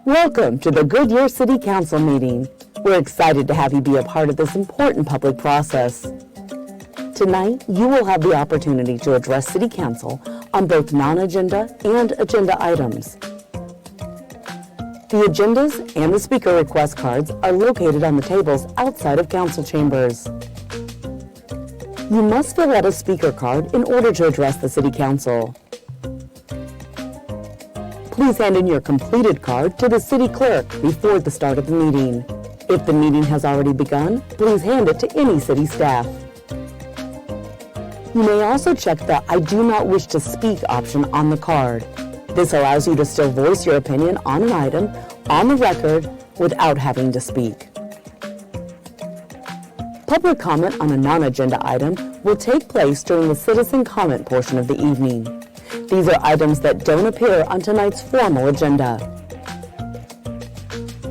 Welcome to the Goodyear City Council Meeting. We're excited to have you be a part of this important public process. Tonight, you will have the opportunity to address City Council on both non-agenda and agenda items. The agendas and the speaker request cards are located on the tables outside of council chambers. You must fill out a speaker card in order to address the City Council. Please hand in your completed card to the City Clerk before the start of the meeting. If the meeting has already begun, please hand it to any city staff. You may also check the I do not wish to speak option on the card. This allows you to still voice your opinion on an item on the record without having to speak. Public comment on a non-agenda item will take place during the citizen comment portion of the evening. These are items that don't appear on tonight's formal agenda.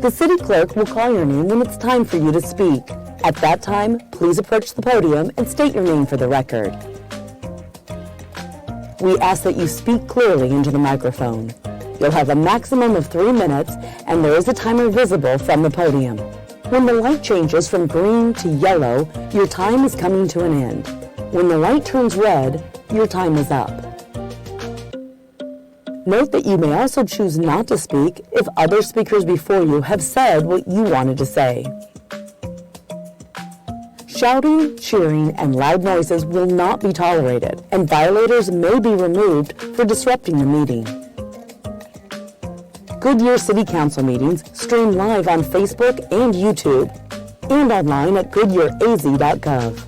The City Clerk will call your name when it's time for you to speak. At that time, please approach the podium and state your name for the record. We ask that you speak clearly into the microphone. You'll have a maximum of 3 minutes, and there is a timer visible from the podium. When the light changes from green to yellow, your time is coming to an end. When the light turns red, your time is up. Note that you may also choose not to speak if other speakers before you have said what you wanted to say. Shouting, cheering, and loud noises will not be tolerated, and violators may be removed for disrupting the meeting. Goodyear City Council meetings stream live on Facebook and YouTube, and online at goodyearaz.gov.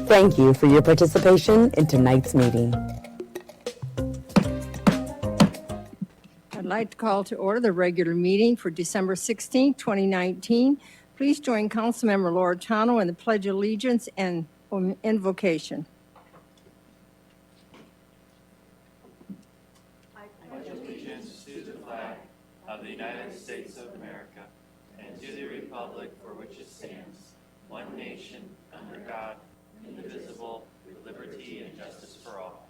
Thank you for your participation in tonight's meeting. I'd like to call to order the regular meeting for December 16, 2019. Please join Councilmember Laura Tano in the Pledge of Allegiance and invocation. I pledge allegiance to the flag of the United States of America and to the republic for which it stands, one nation, under God, indivisible, with liberty and justice for all.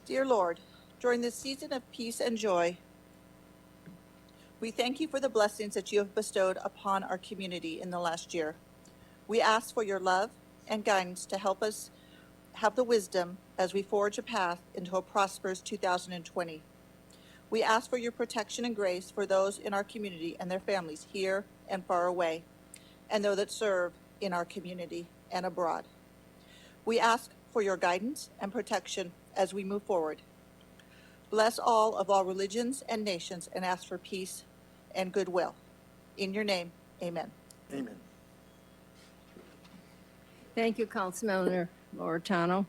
Dear Lord, during this season of peace and joy, we thank you for the blessings that you have bestowed upon our community in the last year. We ask for your love and guidance to help us have the wisdom as we forge a path into a prosperous 2020. We ask for your protection and grace for those in our community and their families here and far away, and those that serve in our community and abroad. We ask for your guidance and protection as we move forward. Bless all of all religions and nations and ask for peace and goodwill. In your name, amen. Amen. Thank you, Councilmember Laura Tano.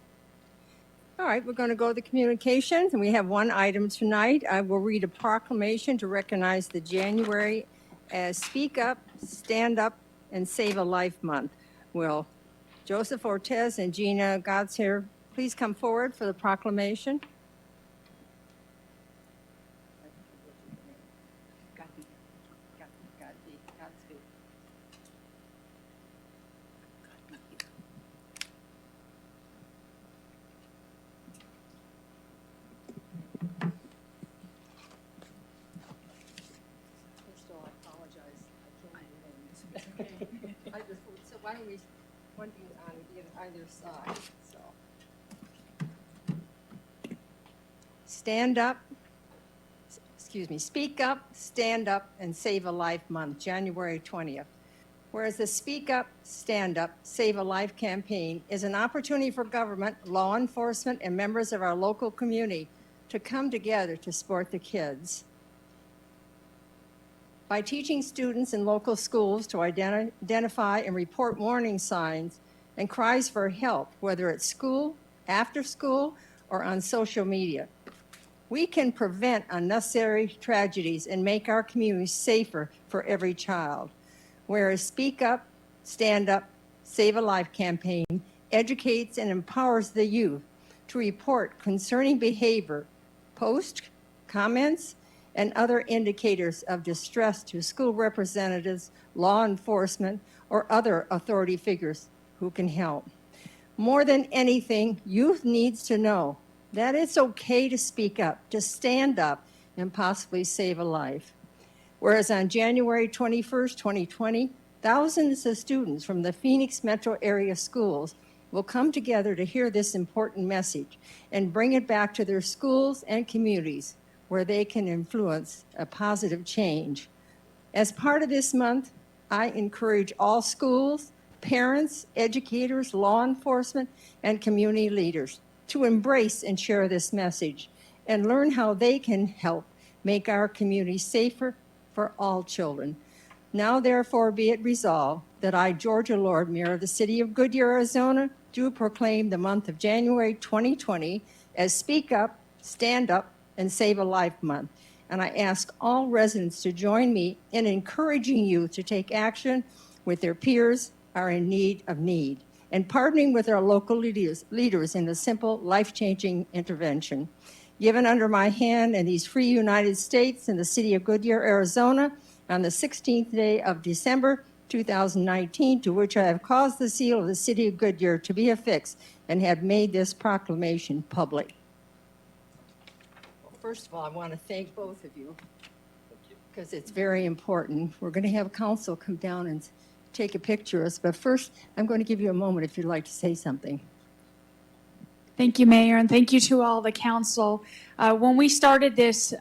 All right, we're going to go to the communications, and we have one item tonight. I will read a proclamation to recognize the January as Speak Up, Stand Up, and Save a Life Month. Will Joseph Ortez and Gina Godshare please come forward for the proclamation? So why don't we one on either side? So Speak Up, Stand Up, and Save a Life Month, January 20th. Whereas the Speak Up, Stand Up, Save a Life campaign is an opportunity for government, law enforcement, and members of our local community to come together to support the kids. By teaching students in local schools to identify and report warning signs and cries for help, whether at school, after school, or on social media, we can prevent unnecessary tragedies and make our communities safer for every child. Whereas Speak Up, Stand Up, Save a Life campaign educates and empowers the youth to report concerning behavior, posts, comments, and other indicators of distress to school representatives, law enforcement, or other authority figures who can help. More than anything, youth needs to know that it's okay to speak up, to stand up, and possibly save a life. Whereas on January 21st, 2020, thousands of students from the Phoenix metro area schools will come together to hear this important message and bring it back to their schools and communities where they can influence a positive change. As part of this month, I encourage all schools, parents, educators, law enforcement, and community leaders to embrace and share this message and learn how they can help make our community safer for all children. Now, therefore, be it resolved that I, Georgia Lord, Mayor of the City of Goodyear, Arizona, do proclaim the month of January 2020 as Speak Up, Stand Up, and Save a Life Month. And I ask all residents to join me in encouraging youth to take action with their peers are in need of and partnering with our local leaders in a simple, life-changing intervention. Given under my hand in these free United States in the city of Goodyear, Arizona, on the 16th day of December 2019, to which I have caused the seal of the city of Goodyear to be affixed and have made this proclamation public. Well, first of all, I want to thank both of you because it's very important. We're going to have council come down and take a picture of us, but first I'm going to give you a moment if you'd like to say something. Thank you, Mayor, and thank you to all the council. When we started this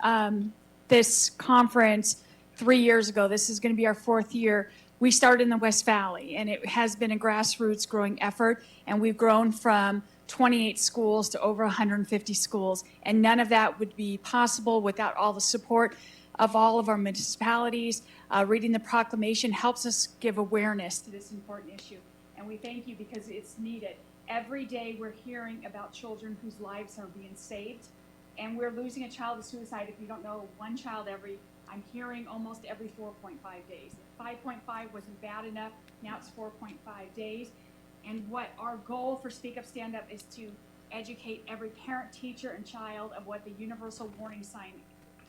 conference 3 years ago, this is going to be our 4th year, we started in the West Valley, and it has been a grassroots growing effort, and we've grown from 28 schools to over 150 schools, and none of that would be possible without all the support of all of our municipalities. Reading the proclamation helps us give awareness to this important issue, and we thank you because it's needed. Every day we're hearing about children whose lives are being saved, and we're losing a child to suicide. If you don't know, one child I'm hearing almost every 4.5 days. 5.5 wasn't bad enough, now it's 4.5 days. And what our goal for Speak Up, Stand Up is to educate every parent, teacher, and child of what the universal warning signs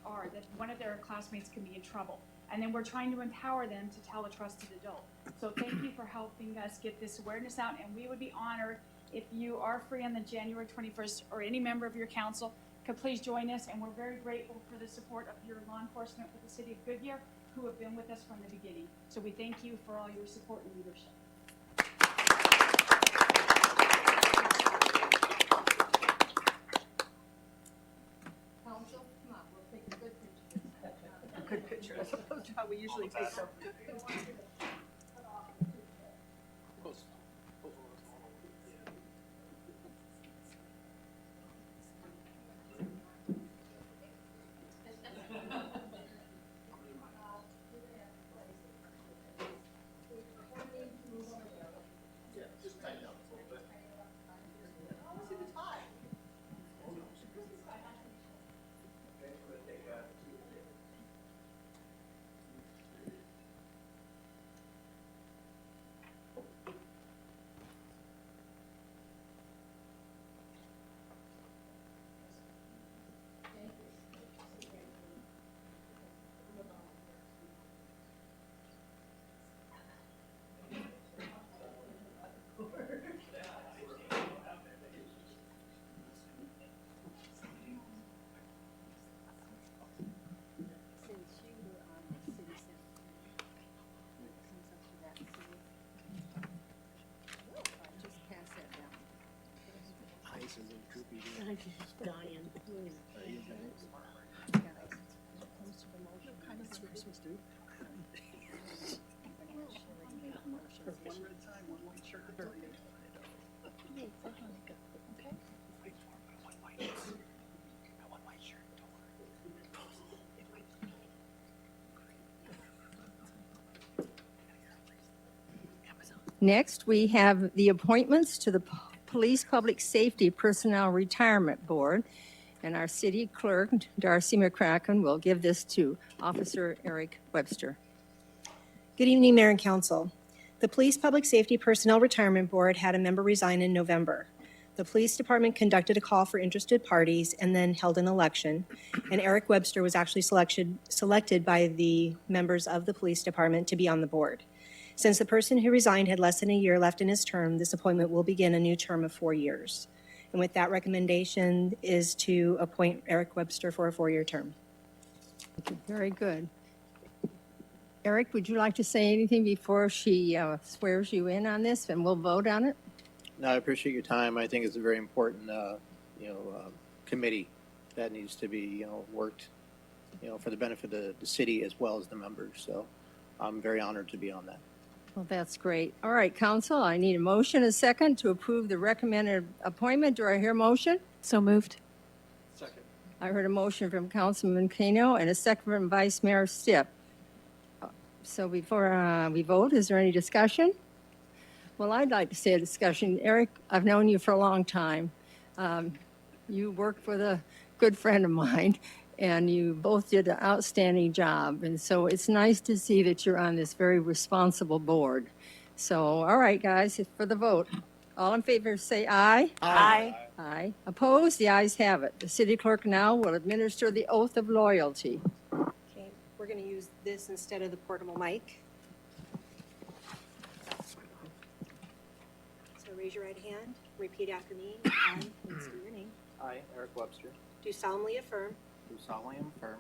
are, that one of their classmates can be in trouble. And then we're trying to empower them to tell a trusted adult. So thank you for helping us get this awareness out, and we would be honored if you are free on the January 21st or any member of your council could please join us, and we're very grateful for the support of your law enforcement with the city of Goodyear who have been with us from the beginning. So we thank you for all your support and leadership. Council, come on, we'll take a good picture. A good picture, as opposed to how we usually take some. I'm just dying. One red tie, one white shirt. Next, we have the appointments to the Police Public Safety Personnel Retirement Board, and our city clerk, Darcy McCracken, will give this to Officer Eric Webster. Good evening, Mayor and Council. The Police Public Safety Personnel Retirement Board had a member resign in November. The police department conducted a call for interested parties and then held an election, and Eric Webster was actually selected by the members of the police department to be on the board. Since the person who resigned had less than a year left in his term, this appointment will begin a new term of 4 years. And with that recommendation is to appoint Eric Webster for a 4-year term. Very good. Eric, would you like to say anything before she swears you in on this, and we'll vote on it? No, I appreciate your time. I think it's a very important, committee that needs to be, worked, for the benefit of the city as well as the members. So I'm very honored to be on that. Well, that's great. All right, council, I need a motion, a second, to approve the recommended appointment. Do I hear a motion? So moved. Second. I heard a motion from Councilman Kano and a second from Vice Mayor Stipp. So before we vote, is there any discussion? Well, I'd like to say a discussion. Eric, I've known you for a long time. You worked with a good friend of mine, and you both did an outstanding job. And so it's nice to see that you're on this very responsible board. So, all right, guys, for the vote. All in favor, say aye. Aye. Aye. Opposed? The ayes have it. The city clerk now will administer the oath of loyalty. Okay, we're going to use this instead of the portable mic. So raise your right hand, repeat after me. I, and state your name, I, Eric Webster, do solemnly affirm do solemnly affirm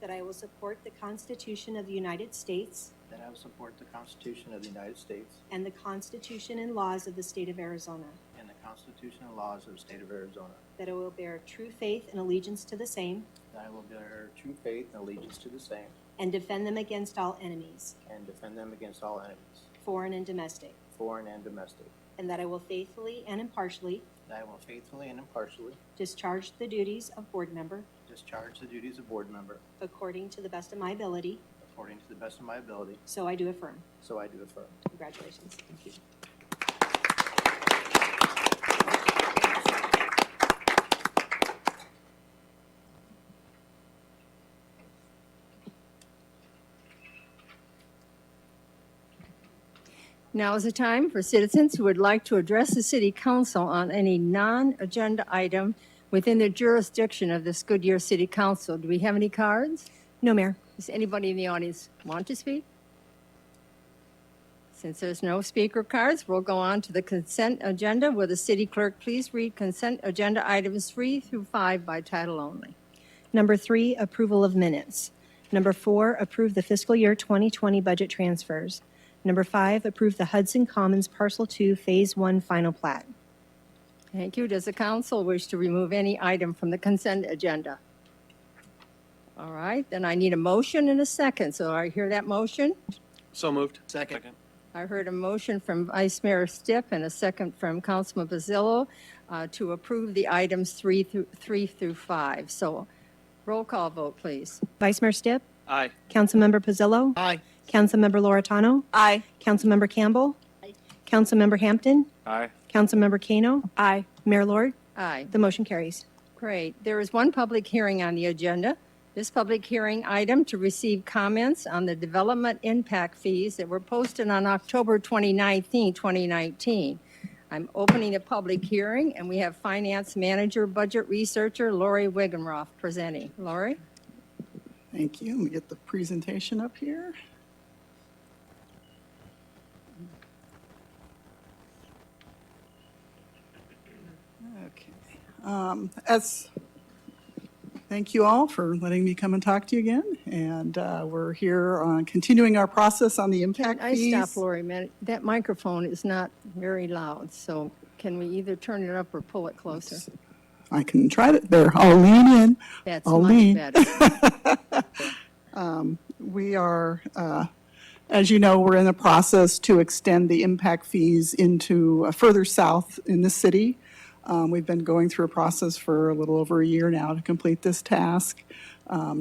that I will support the Constitution of the United States that I will support the Constitution of the United States and the Constitution and laws of the state of Arizona, and the Constitution and laws of the state of Arizona, that I will bear true faith and allegiance to the same that I will bear true faith and allegiance to the same and defend them against all enemies, and defend them against all enemies, foreign and domestic, foreign and domestic, and that I will faithfully and impartially that I will faithfully and impartially discharge the duties of board member discharge the duties of board member according to the best of my ability. according to the best of my ability. So I do affirm. So I do affirm. Congratulations. Thank you. Now is the time for citizens who would like to address the city council on any non-agenda item within the jurisdiction of this Goodyear City Council. Do we have any cards? No, Mayor. Does anybody in the audience want to speak? Since there's no speaker cards, we'll go on to the consent agenda. Will the city clerk please read consent agenda items 3 through 5 by title only? Number 3, approval of minutes. Number 4, approve the fiscal year 2020 budget transfers. Number 5, approve the Hudson Commons Parcel 2 Phase 1 final plat. Thank you. Does the council wish to remove any item from the consent agenda? All right, then I need a motion and a second. So I hear that motion. So moved. Second. I heard a motion from Vice Mayor Stipp and a second from Councilman Basillo to approve the items 3 through 5. So roll call vote, please. Vice Mayor Stipp, Aye. Councilmember Pizzillo, Aye. Councilmember Loretano, Aye. Councilmember Campbell, Councilmember Hampton, Aye. Councilmember Kano, Aye. Mayor Lord. Aye. The motion carries. Great. There is one public hearing on the agenda. This public hearing item to receive comments on the development impact fees that were posted on October 2019. I'm opening a public hearing, and we have Finance Manager, Budget Researcher, Lori Wigenroth presenting. Lori? Thank you. Let me get the presentation up here. Okay. Thank you all for letting me come and talk to you again. And we're here on continuing our process on the impact I fees. stop, Lori, a minute. That microphone is not very loud, so can we either turn it up or pull it closer? I can try it there. I'll lean in. That's I'll much lean. better. We are, as you know, we're in the process to extend the impact fees into further south in the city. We've been going through a process for a little over a year now to complete this task.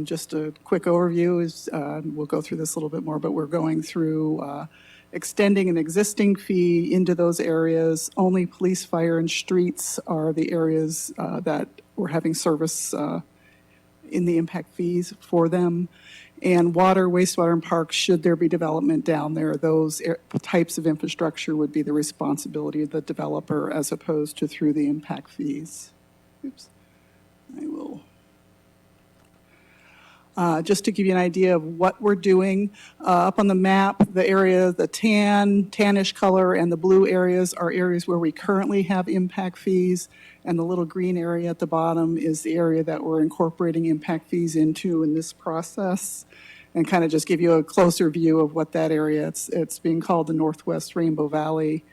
Just a quick overview is, we'll go through this a little bit more, but we're going through extending an existing fee into those areas. Only police, fire, and streets are the areas that we're having service in the impact fees for them. And water, wastewater, and parks, should there be development down there, those types of infrastructure would be the responsibility of the developer as opposed to through the impact fees. Oops. I will. Just to give you an idea of what we're doing, up on the map, the area, the tannish color, and the blue areas are areas where we currently have impact fees, and the little green area at the bottom is the area that we're incorporating impact fees into in this process, and kind of just give you a closer view of what that area, it's being called the Northwest Rainbow Valley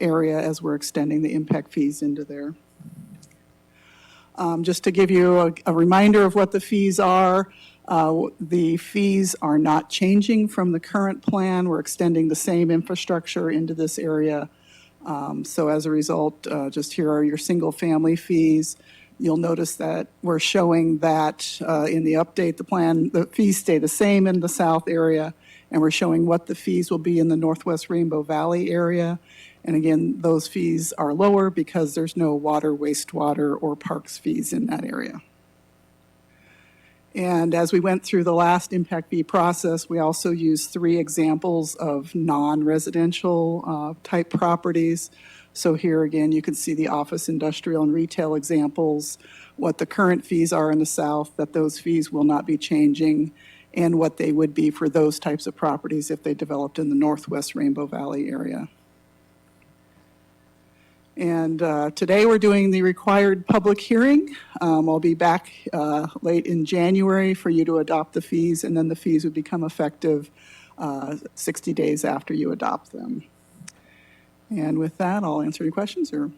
area as we're extending the impact fees into there. Just to give you a reminder of what the fees are, the fees are not changing from the current plan. We're extending the same infrastructure into this area. So as a result, just here are your single-family fees. You'll notice that we're showing that in the update, the plan, the fees stay the same in the south area, and we're showing what the fees will be in the Northwest Rainbow Valley area. And again, those fees are lower because there's no water, wastewater, or parks fees in that area. And as we went through the last impact fee process, we also used 3 examples of non-residential type properties. So here again, you can see the office, industrial, and retail examples, what the current fees are in the south, that those fees will not be changing, and what they would be for those types of properties if they developed in the Northwest Rainbow Valley area. And today we're doing the required public hearing. I'll be back late in January for you to adopt the fees, and then the fees would become effective 60 days after you adopt them. And with that, I'll answer any questions, or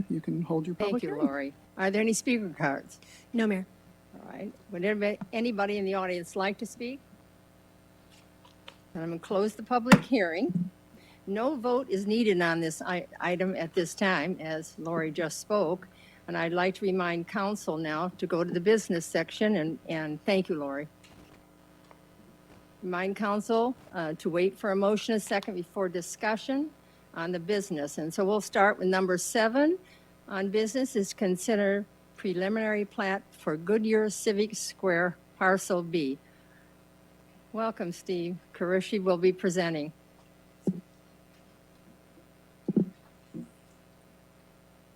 you can hold your public hearing. Thank you, Lori. Are there any speaker cards? No, Mayor. All right. Would anybody in the audience like to speak? And I'm going to close the public hearing. No vote is needed on this item at this time, as Lori just spoke. And I'd like to remind council now to go to the business section, and thank you, Lori. Remind council to wait for a motion a second before discussion on the business. And so we'll start with number 7 on business is consider preliminary plat for Goodyear Civic Square Parcel B. Welcome, Steve Karishi will be presenting.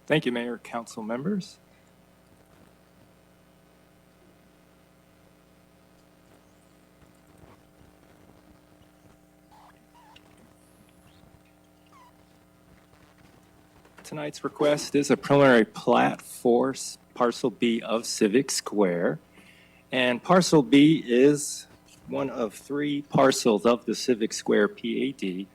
Thank you, Mayor, council members. Tonight's request is a preliminary plat for Parcel B of Civic Square. And Parcel B is one of 3 parcels of the Civic Square PAD.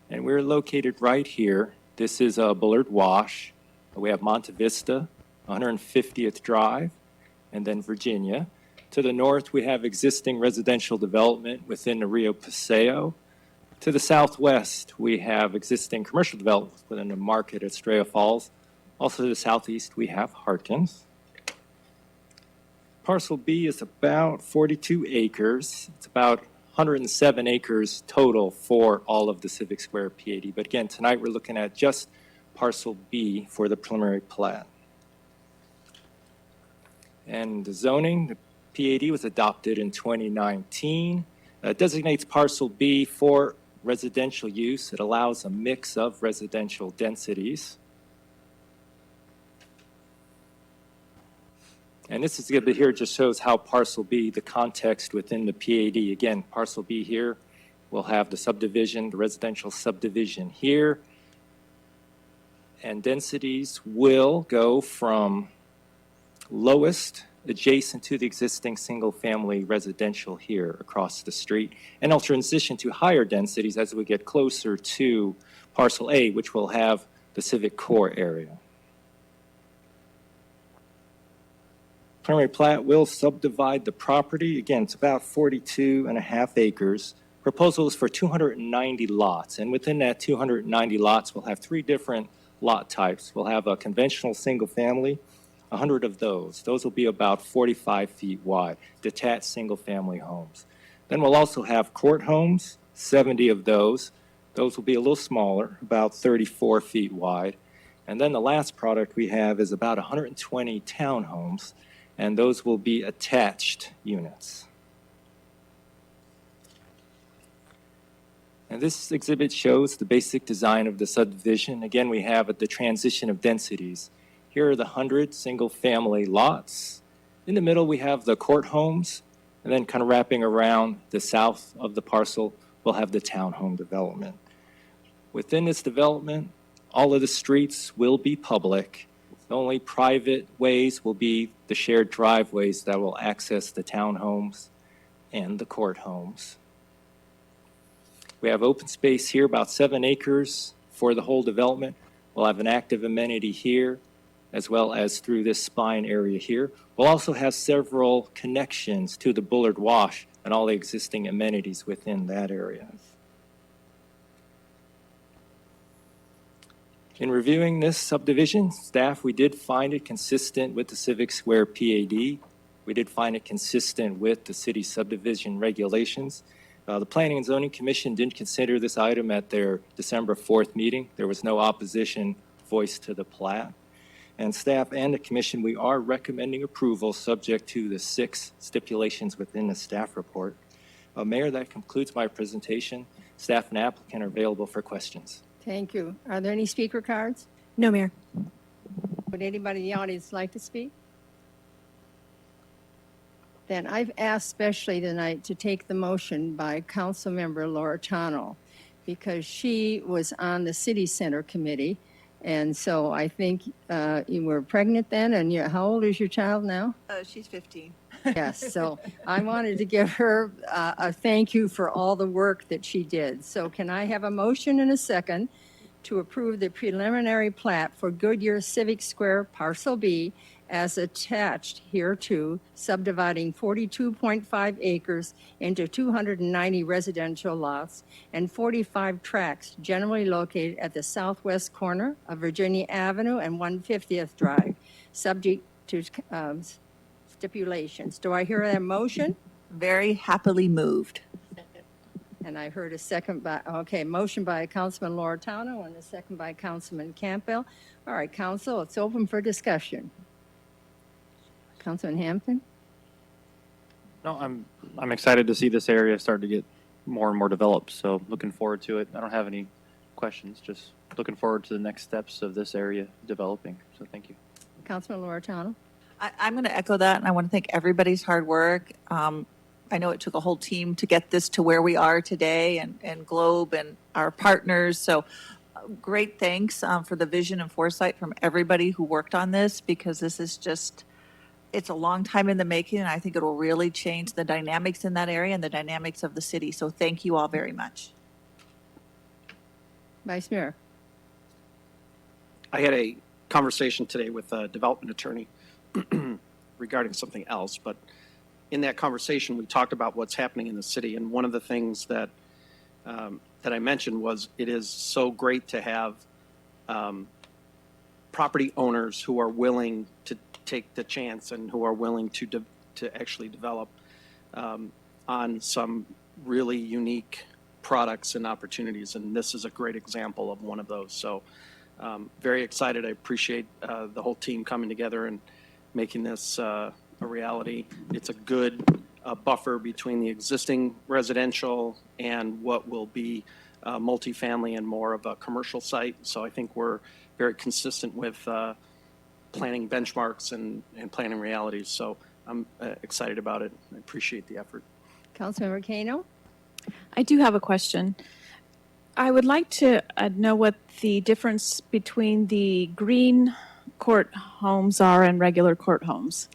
And we're located right here. This is Bullard Wash. We have Monte Vista, 150th Drive, and then Virginia. To the north, we have existing residential development within the Rio Paseo. To the southwest, we have existing commercial development within the market at Estrella Falls. Also to the southeast, we have Harkins. Parcel B is about 42 acres. It's about 107 acres total for all of the Civic Square PAD. But again, tonight we're looking at just Parcel B for the preliminary plat. And the zoning, the PAD was adopted in 2019. It designates Parcel B for residential use. It allows a mix of residential densities. And this exhibit here just shows how Parcel B, the context within the PAD. Again, Parcel B here will have the subdivision, the residential subdivision here. And densities will go from lowest adjacent to the existing single-family residential here across the street. And I'll transition to higher densities as we get closer to Parcel A, which will have the Civic Core area. Preliminary plat will subdivide the property. Again, it's about 42.5 acres. Proposal is for 290 lots. And within that 290 lots, we'll have 3 different lot types. We'll have a conventional single family, 100 of those. Those will be about 45 feet wide, detached single family homes. Then we'll also have court homes, 70 of those. Those will be a little smaller, about 34 feet wide. And then the last product we have is about 120 townhomes, and those will be attached units. And this exhibit shows the basic design of the subdivision. Again, we have the transition of densities. Here are the 100 single-family lots. In the middle, we have the court homes. And then kind of wrapping around the south of the parcel, we'll have the townhome development. Within this development, all of the streets will be public. The only private ways will be the shared driveways that will access the townhomes and the court homes. We have open space here, about 7 acres for the whole development. We'll have an active amenity here, as well as through this spine area here. We'll also have several connections to the Bullard Wash and all the existing amenities within that area. In reviewing this subdivision, staff, we did find it consistent with the Civic Square PAD. We did find it consistent with the city subdivision regulations. The Planning and Zoning Commission didn't consider this item at their December 4th meeting. There was no opposition voiced to the plat. And staff and the commission, we are recommending approval subject to the 6 stipulations within the staff report. Mayor, that concludes my presentation. Staff and applicant are available for questions. Thank you. Are there any speaker cards? No, Mayor. Would anybody in the audience like to speak? Then I've asked specially tonight to take the motion by Councilmember Laura Chano because she was on the City Center Committee. And so I think you were pregnant then, and how old is your child now? She's 15. Yes, so I wanted to give her a thank you for all the work that she did. So can I have a motion and a second to approve the preliminary plat for Goodyear Civic Square Parcel B as attached hereto, subdividing 42.5 acres into 290 residential lots and 45 tracts generally located at the southwest corner of Virginia Avenue and 150th Drive, subject to stipulations. Do I hear that motion? Very happily moved. And I heard a second by, okay, motion by Councilman Loretano and a second by Councilman Campbell. All right, council, it's open for discussion. Councilman Hampton? No, I'm excited to see this area start to get more and more developed. So looking forward to it. I don't have any questions. Just looking forward to the next steps of this area developing. So thank you. Councilman Loretano? I'm going to echo that, and I want to thank everybody's hard work. I know it took a whole team to get this to where we are today, and Globe and our partners. So great thanks for the vision and foresight from everybody who worked on this, because this is just, it's a long time in the making, and I think it will really change the dynamics in that area and the dynamics of the city. So thank you all very much. Vice Mayor? I had a conversation today with a development attorney regarding something else, but in that conversation, we talked about what's happening in the city, and one of the things that that I mentioned was it is so great to have property owners who are willing to take the chance and who are willing to actually develop on some really unique products and opportunities, and this is a great example of one of those. So very excited. I appreciate the whole team coming together and making this a reality. It's a good buffer between the existing residential and what will be multifamily and more of a commercial site. So I think we're very consistent with planning benchmarks and planning realities. So I'm excited about it. I appreciate the effort. Councilmember Kano? I do have a question. I would like to know what the difference between the green court homes are and regular court homes.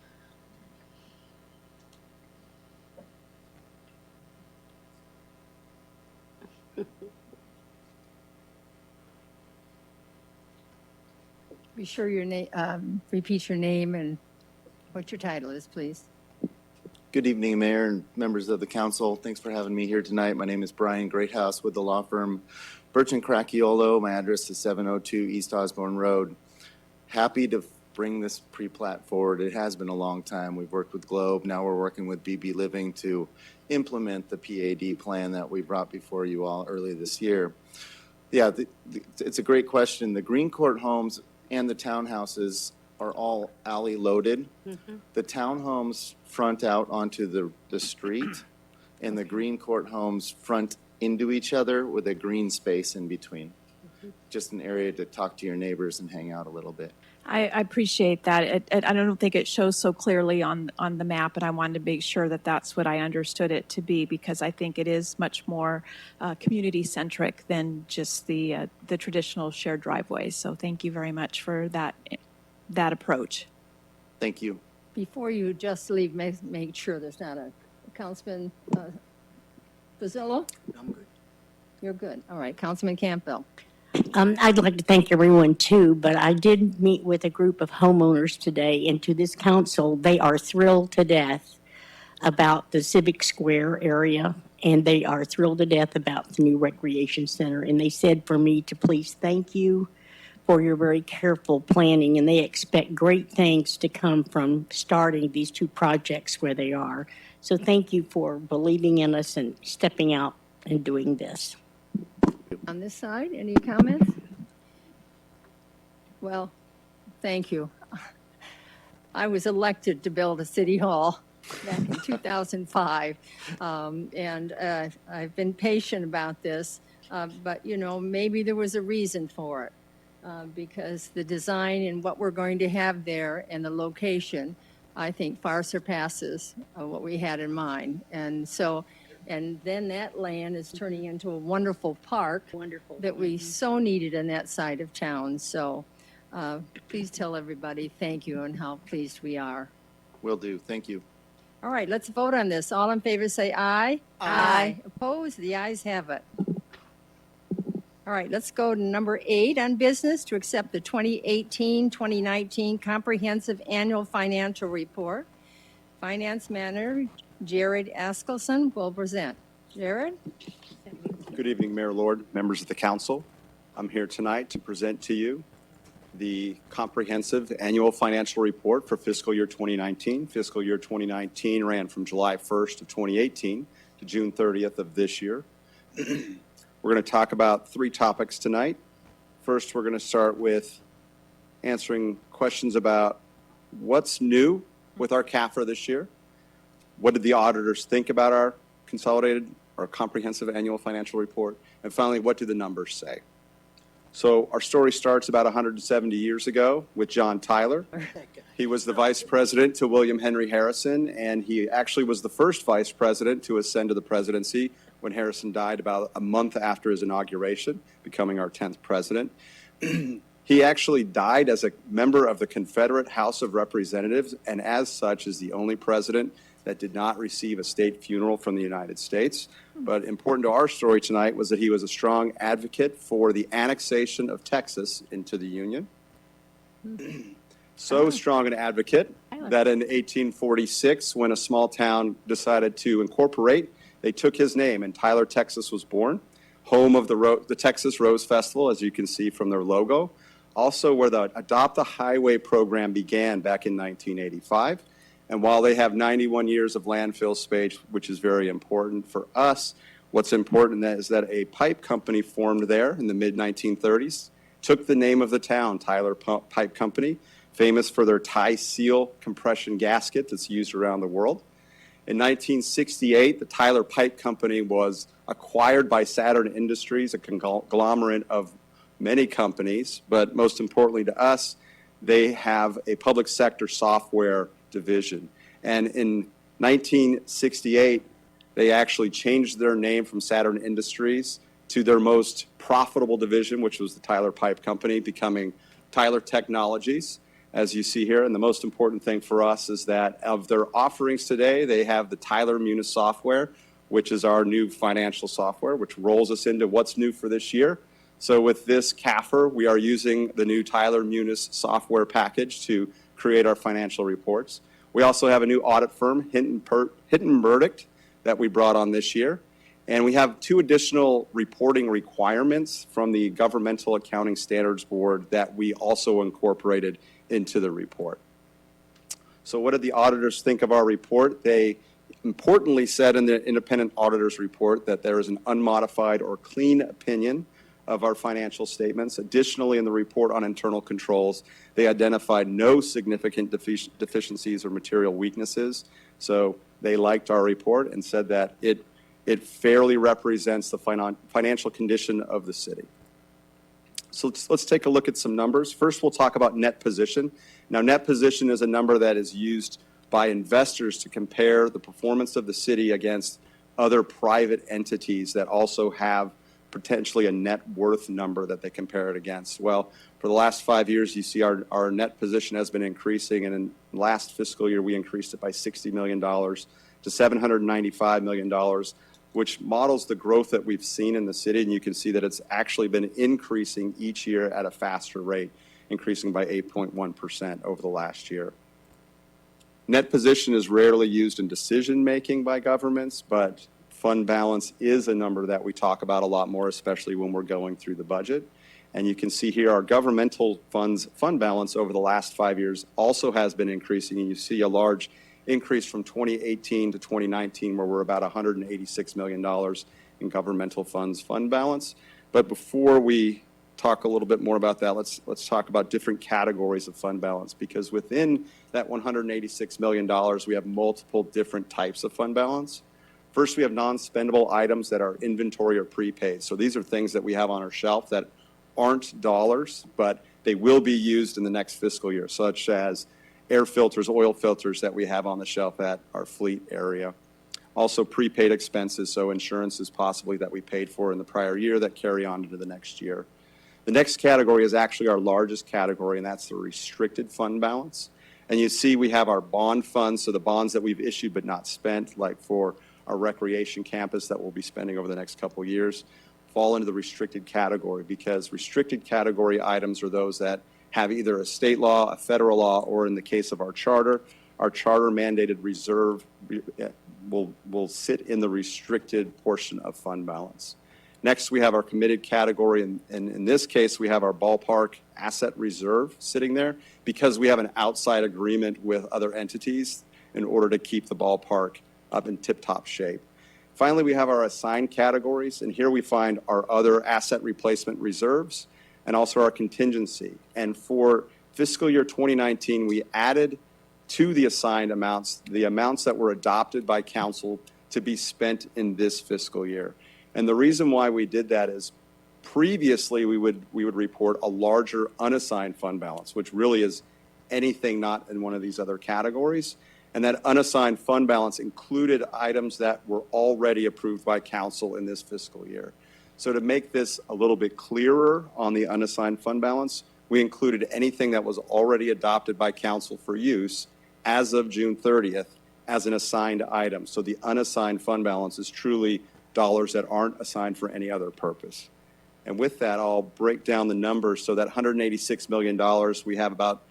Be sure your name, repeat your name and what your title is, please. Good evening, Mayor and members of the council. Thanks for having me here tonight. My name is Brian Greathouse with the law firm Birch & Cracchiolo. My address is 702 East Osborne Road. Happy to bring this pre-plat forward. It has been a long time. We've worked with Globe. Now we're working with BB Living to implement the PAD plan that we brought before you all earlier this year. Yeah, it's a great question. The green court homes and the townhouses are all alley loaded. Mm-hmm. The townhomes front out onto the street, and the green court homes front into each other with a green space in between. Mm-hmm. Just an area to talk to your neighbors and hang out a little bit. I appreciate that. I don't think it shows so clearly on the map, and I wanted to make sure that that's what I understood it to be, because I think it is much more community-centric than just the traditional shared driveway. So thank you very much for that approach. Thank you. Before you just leave, make sure there's not a Councilman Bazzillo? I'm good. You're good. All right, Councilman Campbell. I'd like to thank everyone too, but I did meet with a group of homeowners today, and to this council, they are thrilled to death about the Civic Square area, and they are thrilled to death about the new recreation center. And they said for me to please thank you for your very careful planning, and they expect great things to come from starting these two projects where they are. So thank you for believing in us and stepping out and doing this. On this side, any comments? Well, thank you. I was elected to build a city hall back in 2005, and I've been patient about this, but you know, maybe there was a reason for it, because the design and what we're going to have there and the location, I think far surpasses what we had in mind. And so, and then that land is turning into a wonderful park that we so needed in that side of town. So please tell everybody thank you and how pleased we are. Will do. Thank you. All right, let's vote on this. All in favor say aye. Aye. Opposed? The ayes have it. All right, let's go to number 8 on business, to accept the 2018-2019 Comprehensive Annual Financial Report. Finance Manager Jared Askelson will present. Jared? Good evening, Mayor Lord, members of the council. I'm here tonight to present to you the comprehensive annual financial report for fiscal year 2019. Fiscal year 2019 ran from July 1st of 2018 to June 30th of this year. We're going to talk about 3 topics tonight. First, we're going to start with answering questions about what's new with our CAFR this year. What did the auditors think about our comprehensive annual financial report? And finally, what do the numbers say? So our story starts about 170 years ago with John Tyler. He was the vice president to William Henry Harrison, and he actually was the first vice president to ascend to the presidency when Harrison died about a month after his inauguration, becoming our 10th president. He actually died as a member of the Confederate House of Representatives, and as such is the only president that did not receive a state funeral from the United States. But important to our story tonight was that he was a strong advocate for the annexation of Texas into the Union. So strong an advocate that in 1846, when a small town decided to incorporate, they took his name, and Tyler, Texas was born, home of the Texas Rose Festival, as you can see from their logo. Also where the Adopt a Highway program began back in 1985. And while they have 91 years of landfill space, which is very important for us, what's important is that a pipe company formed there in the mid-1930s, took the name of the town, Tyler Pipe Company, famous for their tie seal compression gasket that's used around the world. In 1968, the Tyler Pipe Company was acquired by Saturn Industries, a conglomerate of many companies, but most importantly to us, they have a public sector software division. And in 1968, they actually changed their name from Saturn Industries to their most profitable division, which was the Tyler Pipe Company, becoming Tyler Technologies, as you see here. And the most important thing for us is that of their offerings today, they have the Tyler Munis software, which is our new financial software, which rolls us into what's new for this year. So with this CAFR, we are using the new Tyler Munis software package to create our financial reports. We also have a new audit firm, Hinton Burdick, that we brought on this year. And we have 2 additional reporting requirements from the Governmental Accounting Standards Board that we also incorporated into the report. So what did the auditors think of our report? They importantly said in the independent auditor's report that there is an unmodified or clean opinion of our financial statements. Additionally, in the report on internal controls, they identified no significant deficiencies or material weaknesses. So they liked our report and said that it fairly represents the financial condition of the city. So let's take a look at some numbers. First, we'll talk about net position. Now, net position is a number that is used by investors to compare the performance of the city against other private entities that also have potentially a net worth number that they compare it against. Well, for the last 5 years, you see our net position has been increasing, and in last fiscal year, we increased it by $60 million to $795 million, which models the growth that we've seen in the city, and you can see that it's actually been increasing each year at a faster rate, increasing by 8.1% over the last year. Net position is rarely used in decision-making by governments, but fund balance is a number that we talk about a lot more, especially when we're going through the budget. And you can see here our governmental funds fund balance over the last 5 years also has been increasing, and you see a large increase from 2018 to 2019, where we're about $186 million in governmental funds fund balance. But before we talk a little bit more about that, let's talk about different categories of fund balance, because within that $186 million, we have multiple different types of fund balance. First, we have non-spendable items that are inventory or prepaid. So these are things that we have on our shelf that aren't dollars, but they will be used in the next fiscal year, such as air filters, oil filters that we have on the shelf at our fleet area. Also prepaid expenses, so insurances possibly that we paid for in the prior year that carry on into the next year. The next category is actually our largest category, and that's the restricted fund balance. And you see we have our bond funds, so the bonds that we've issued but not spent, like for our recreation campus that we'll be spending over the next couple of years, fall into the restricted category, because restricted category items are those that have either a state law, a federal law, or in the case of our charter mandated reserve will sit in the restricted portion of fund balance. Next, we have our committed category, and in this case, we have our ballpark asset reserve sitting there because we have an outside agreement with other entities in order to keep the ballpark up in tip-top shape. Finally, we have our assigned categories, and here we find our other asset replacement reserves and also our contingency. And for fiscal year 2019, we added to the assigned amounts the amounts that were adopted by council to be spent in this fiscal year. And the reason why we did that is previously we would report a larger unassigned fund balance, which really is anything not in one of these other categories. And that unassigned fund balance included items that were already approved by council in this fiscal year. So to make this a little bit clearer on the unassigned fund balance, we included anything that was already adopted by council for use as of June 30th as an assigned item. So the unassigned fund balance is truly dollars that aren't assigned for any other purpose. And with that, I'll break down the numbers. So that $186 million, we have about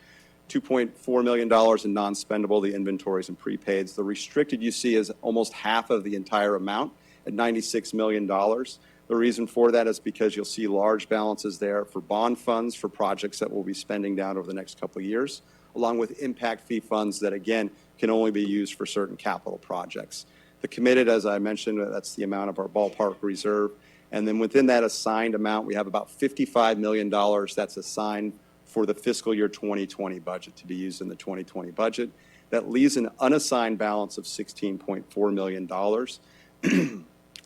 $2.4 million in non-spendable, the inventories and prepaids. The restricted you see is almost half of the entire amount at $96 million. The reason for that is because you'll see large balances there for bond funds for projects that we'll be spending down over the next couple of years, along with impact fee funds that, again, can only be used for certain capital projects. The committed, as I mentioned, that's the amount of our ballpark reserve. And then within that assigned amount, we have about $55 million that's assigned for the fiscal year 2020 budget to be used in the 2020 budget. That leaves an unassigned balance of $16.4 million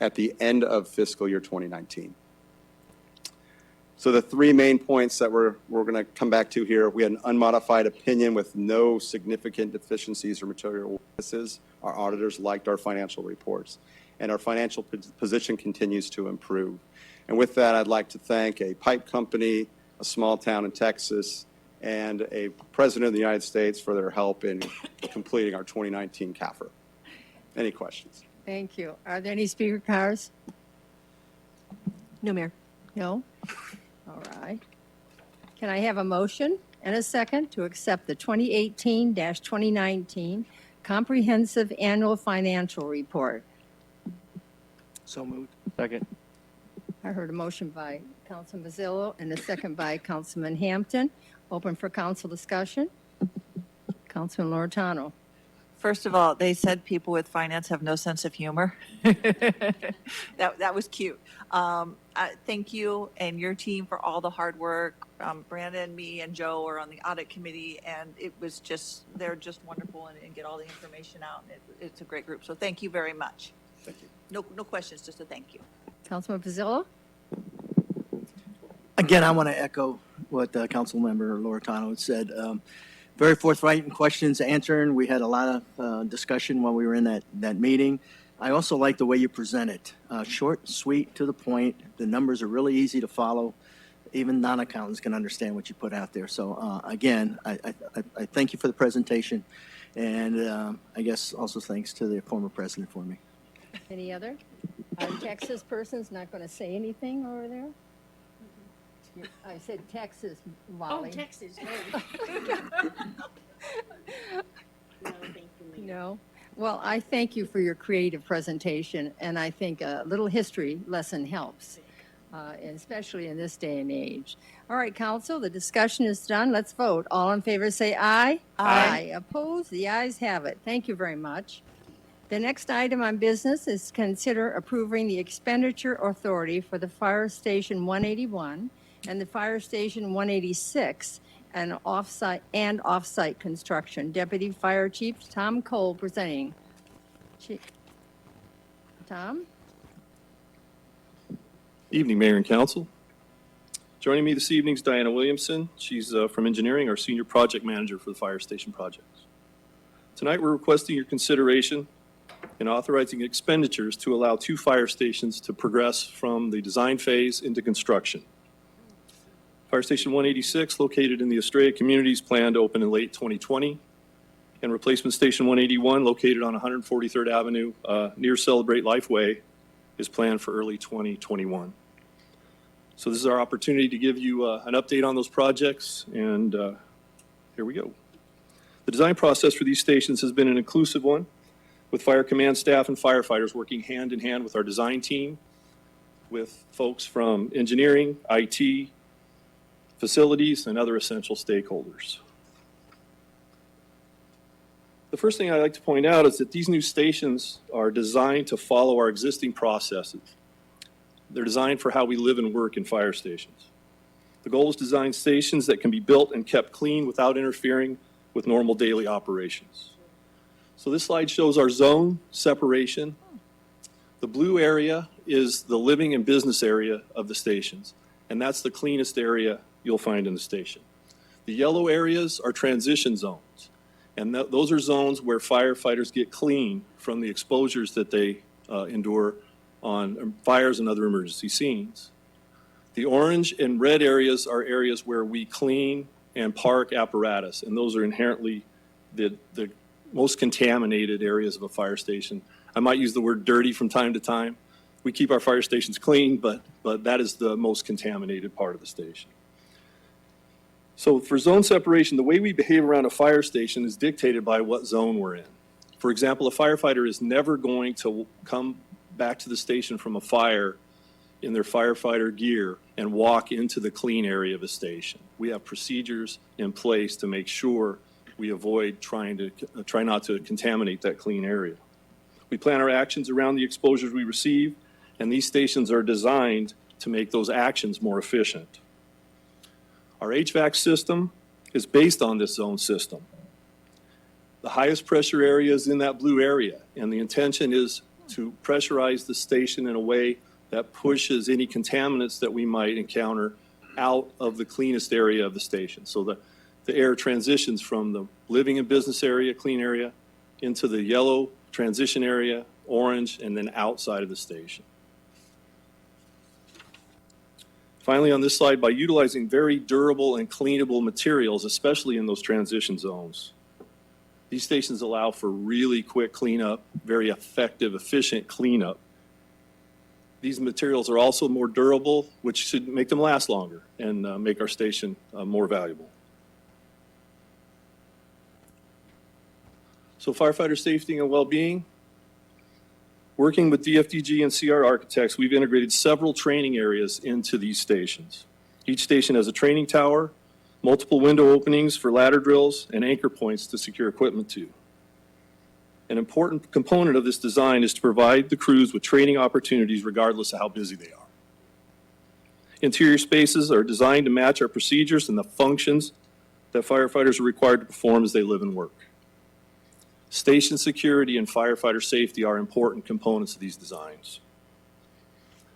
at the end of fiscal year 2019. So the three main points that we're going to come back to here, we had an unmodified opinion with no significant deficiencies or material weaknesses. Our auditors liked our financial reports, and our financial position continues to improve. And with that, I'd like to thank a pipe company, a small town in Texas, and a president of the United States for their help in completing our 2019 CAFR. Any questions? Thank you. Are there any speaker cards? No, Mayor. No? All right. Can I have a motion and a second to accept the 2018-2019 Comprehensive Annual Financial Report? So moved. Second. I heard a motion by Councilman Mazzillo and a second by Councilman Hampton. Open for council discussion. Councilman Loretano. First of all, they said people with finance have no sense of humor. That was cute. Thank you and your team for all the hard work. Brandon, me, and Joe are on the audit committee, and they're just wonderful and get all the information out. It's a great group. So thank you very much. Thank you. No questions, just a thank you. Councilman Pizzillo? again, I want to echo what Council Member Loretano had said. Very forthright in questions answering. We had a lot of discussion while we were in that meeting. I also like the way you present it. Short, sweet, to the point. The numbers are really easy to follow. Even non-accountants can understand what you put out there. So again, I thank you for the presentation. And I guess also thanks to the former president for me. Any other? Our Texas person's not going to say anything over there? I said Texas, Molly. Oh, Texas. No. Well, I thank you for your creative presentation, and I think a little history lesson helps, especially in this day and age. All right, Council, the discussion is done. Let's vote. All in favor say aye. Aye. Opposed? The ayes have it. Thank you very much. The next item on business is consider approving the expenditure authority for the Fire Station 181 and the Fire Station 186 and off-site construction. Deputy Fire Chief Tom Cole presenting. Tom? Evening, Mayor and Council. Joining me this evening is Diana Williamson. She's from Engineering, our Senior Project Manager for the Fire Station projects. Tonight, we're requesting your consideration in authorizing expenditures to allow 2 fire stations to progress from the design phase into construction. Fire Station 186, located in the Estrella Communities, planned to open in late 2020, and Replacement Station 181, located on 143rd Avenue near Celebrate Life Way, is planned for early 2021. So this is our opportunity to give you an update on those projects, and here we go. The design process for these stations has been an inclusive one, with Fire Command staff and firefighters working hand in hand with our design team, with folks from engineering, IT, facilities, and other essential stakeholders. The first thing I'd like to point out is that these new stations are designed to follow our existing processes. They're designed for how we live and work in fire stations. The goal is to design stations that can be built and kept clean without interfering with normal daily operations. So this slide shows our zone separation. The blue area is the living and business area of the stations, and that's the cleanest area you'll find in the station. The yellow areas are transition zones, and those are zones where firefighters get clean from the exposures that they endure on fires and other emergency scenes. The orange and red areas are areas where we clean and park apparatus, and those are inherently the most contaminated areas of a fire station. I might use the word dirty from time to time. We keep our fire stations clean, but that is the most contaminated part of the station. So for zone separation, the way we behave around a fire station is dictated by what zone we're in. For example, a firefighter is never going to come back to the station from a fire in their firefighter gear and walk into the clean area of a station. We have procedures in place to make sure we avoid try not to contaminate that clean area. We plan our actions around the exposures we receive, and these stations are designed to make those actions more efficient. Our HVAC system is based on this zone system. The highest pressure area is in that blue area, and the intention is to pressurize the station in a way that pushes any contaminants that we might encounter out of the cleanest area of the station. So the air transitions from the living and business area, clean area, into the yellow transition area, orange, and then outside of the station. Finally, on this slide, by utilizing very durable and cleanable materials, especially in those transition zones, these stations allow for really quick cleanup, very effective, efficient cleanup. These materials are also more durable, which should make them last longer and make our station more valuable. So firefighter safety and well-being. Working with DFDG and CR architects, we've integrated several training areas into these stations. Each station has a training tower, multiple window openings for ladder drills, and anchor points to secure equipment to. An important component of this design is to provide the crews with training opportunities regardless of how busy they are. Interior spaces are designed to match our procedures and the functions that firefighters are required to perform as they live and work. Station security and firefighter safety are important components of these designs.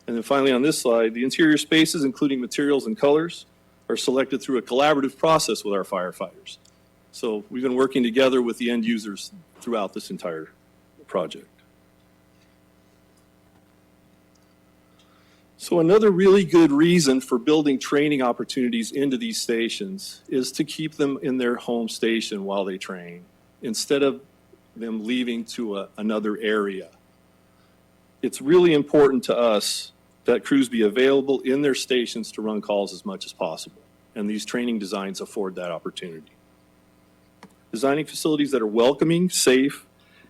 And then finally on this slide, the interior spaces, including materials and colors, are selected through a collaborative process with our firefighters. So we've been working together with the end users throughout this entire project. So another really good reason for building training opportunities into these stations is to keep them in their home station while they train, instead of them leaving to another area. It's really important to us that crews be available in their stations to run calls as much as possible, and these training designs afford that opportunity. Designing facilities that are welcoming, safe,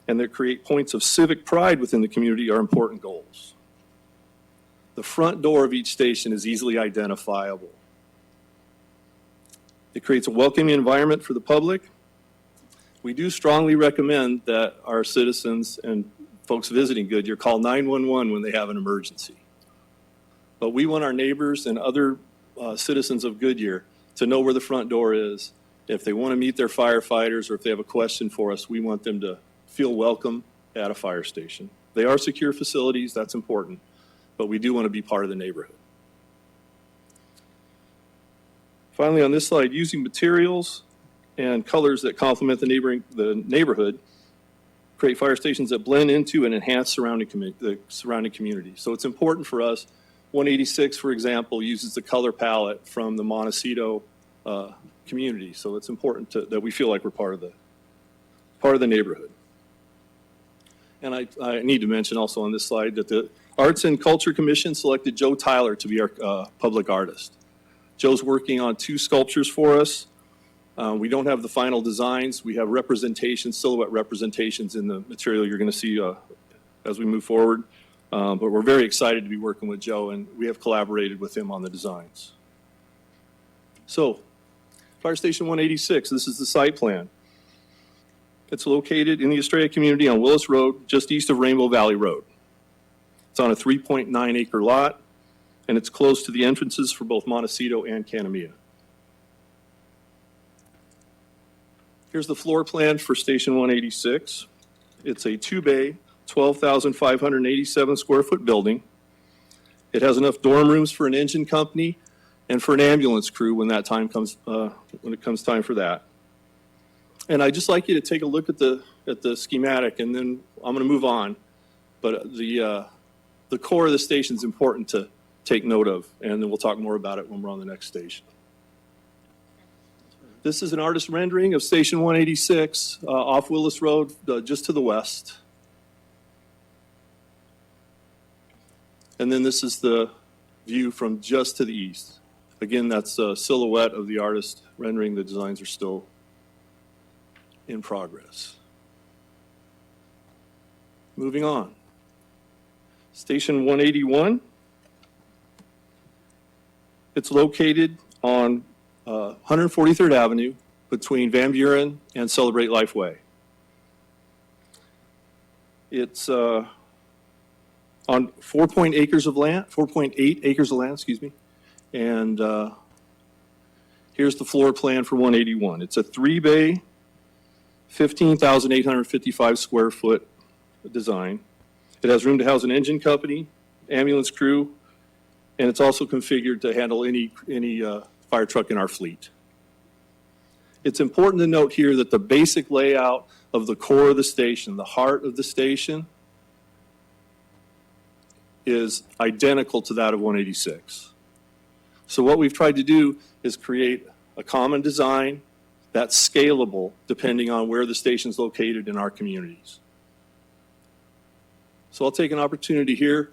and that create points of civic pride within the community are important goals. The front door of each station is easily identifiable. It creates a welcoming environment for the public. We do strongly recommend that our citizens and folks visiting Goodyear call 911 when they have an emergency. But we want our neighbors and other citizens of Goodyear to know where the front door is. If they want to meet their firefighters or if they have a question for us, we want them to feel welcome at a fire station. They are secure facilities, that's important, but we do want to be part of the neighborhood. Finally, on this slide, using materials and colors that complement the neighborhood create fire stations that blend into and enhance the surrounding community. So it's important for us. 186, for example, uses the color palette from the Montecito community. So it's important that we feel like we're part of the neighborhood. And I need to mention also on this slide that the Arts and Culture Commission selected Joe Tyler to be our public artist. Joe's working on 2 sculptures for us. We don't have the final designs. We have representations, silhouette representations in the material you're going to see as we move forward. But we're very excited to be working with Joe, and we have collaborated with him on the designs. So, Fire Station 186, this is the site plan. It's located in the Estrella community on Willis Road, just east of Rainbow Valley Road. It's on a 3.9 acre lot, and it's close to the entrances for both Montecito and Canamia. Here's the floor plan for Station 186. It's a 2-bay, 12,587 square foot building. It has enough dorm rooms for an engine company and for an ambulance crew when that time comes, when it comes time for that. And I'd just like you to take a look at the schematic, and then I'm going to move on. But the core of the station is important to take note of, and then we'll talk more about it when we're on the next station. This is an artist rendering of Station 186 off Willis Road, just to the west. And then this is the view from just to the east. Again, that's a silhouette of the artist rendering. The designs are still in progress. Moving on. Station 181. It's located on 143rd Avenue between Van Buren and Celebrate Life Way. It's on 4.8 acres of land, excuse me. And here's the floor plan for 181. It's a 3-bay, 15,855 square foot design. It has room to house an engine company, ambulance crew, and it's also configured to handle any fire truck in our fleet. It's important to note here that the basic layout of the core of the station, the heart of the station, is identical to that of 186. So what we've tried to do is create a common design that's scalable depending on where the station's located in our communities. So I'll take an opportunity here.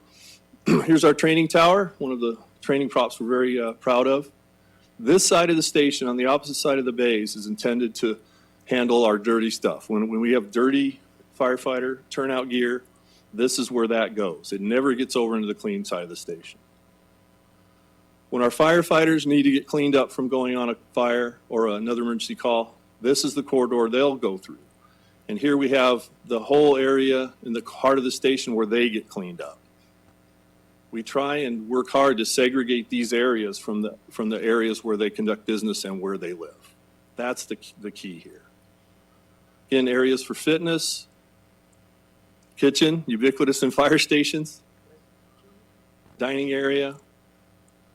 Here's our training tower, one of the training props we're very proud of. This side of the station, on the opposite side of the bays, is intended to handle our dirty stuff. When we have dirty firefighter turnout gear, this is where that goes. It never gets over into the clean side of the station. When our firefighters need to get cleaned up from going on a fire or another emergency call, this is the corridor they'll go through. And here we have the whole area in the heart of the station where they get cleaned up. We try and work hard to segregate these areas from the areas where they conduct business and where they live. That's the key here. Again, areas for fitness, kitchen, ubiquitous in fire stations, dining area,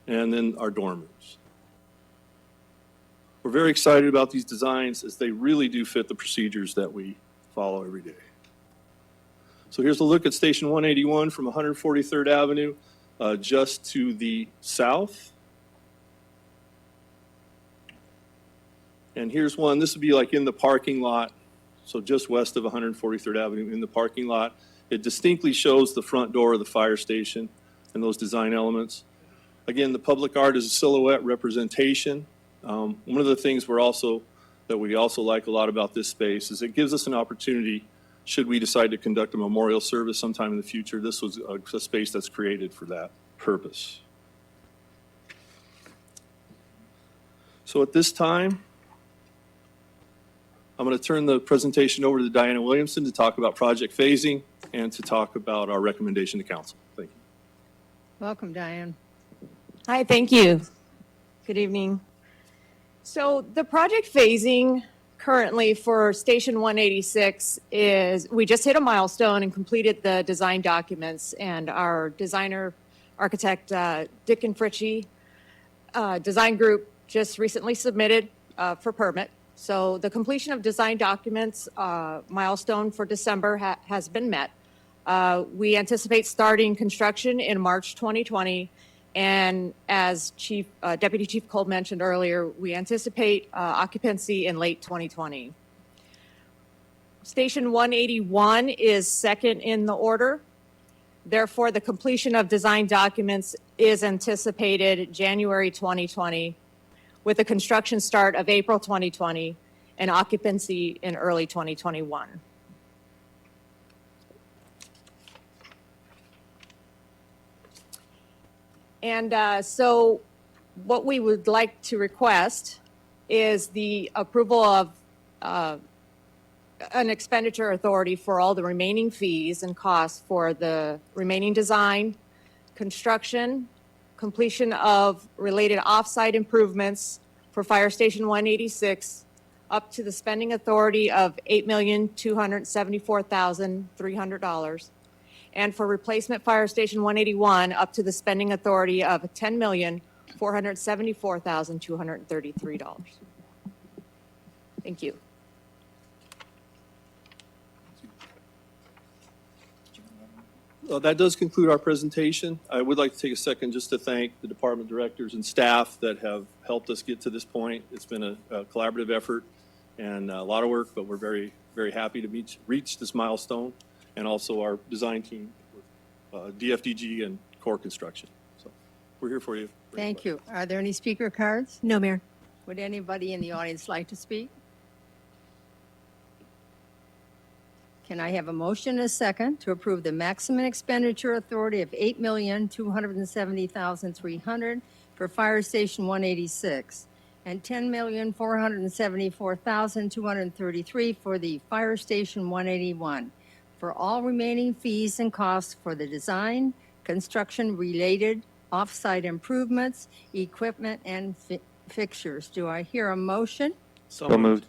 and then our dorm rooms. We're very excited about these designs as they really do fit the procedures that we follow every day. So here's a look at Station 181 from 143rd Avenue, just to the south. And here's one, this would be like in the parking lot, so just west of 143rd Avenue in the parking lot. It distinctly shows the front door of the fire station and those design elements. Again, the public art is a silhouette representation. One of the things that we also like a lot about this space is it gives us an opportunity, should we decide to conduct a memorial service sometime in the future. This was a space that's created for that purpose. So at this time, I'm going to turn the presentation over to Diana Williamson to talk about project phasing and to talk about our recommendation to council. Thank you. Welcome, Diane. Hi, thank you. Good evening. So the project phasing currently for Station 186 is, we just hit a milestone and completed the design documents, and our designer, architect Dick and Fritchie design group just recently submitted for permit. So the completion of design documents milestone for December has been met. We anticipate starting construction in March 2020. And as Deputy Chief Cole mentioned earlier, we anticipate occupancy in late 2020. Station 181 is second in the order. Therefore, the completion of design documents is anticipated January 2020, with a construction start of April 2020 and occupancy in early 2021. And so what we would like to request is the approval of an expenditure authority for all the remaining fees and costs for the remaining design, construction, completion of related off-site improvements for Fire Station 186, up to the spending authority of $8,274,300. And for replacement Fire Station 181, up to the spending authority of $10,474,233. Thank you. That does conclude our presentation. I would like to take a second just to thank the department directors and staff that have helped us get to this point. It's been a collaborative effort and a lot of work, but we're very, very happy to reach this milestone, and also our design team, DFDG and Core Construction. So we're here for you. Thank you. Are there any speaker cards? No, Mayor. Would anybody in the audience like to speak? Can I have a motion and a second to approve the maximum expenditure authority of $8,270,300 for Fire Station 186 and $10,474,233 for the Fire Station 181 for all remaining fees and costs for the design, construction-related off-site improvements, equipment, and fixtures? Do I hear a motion? So moved.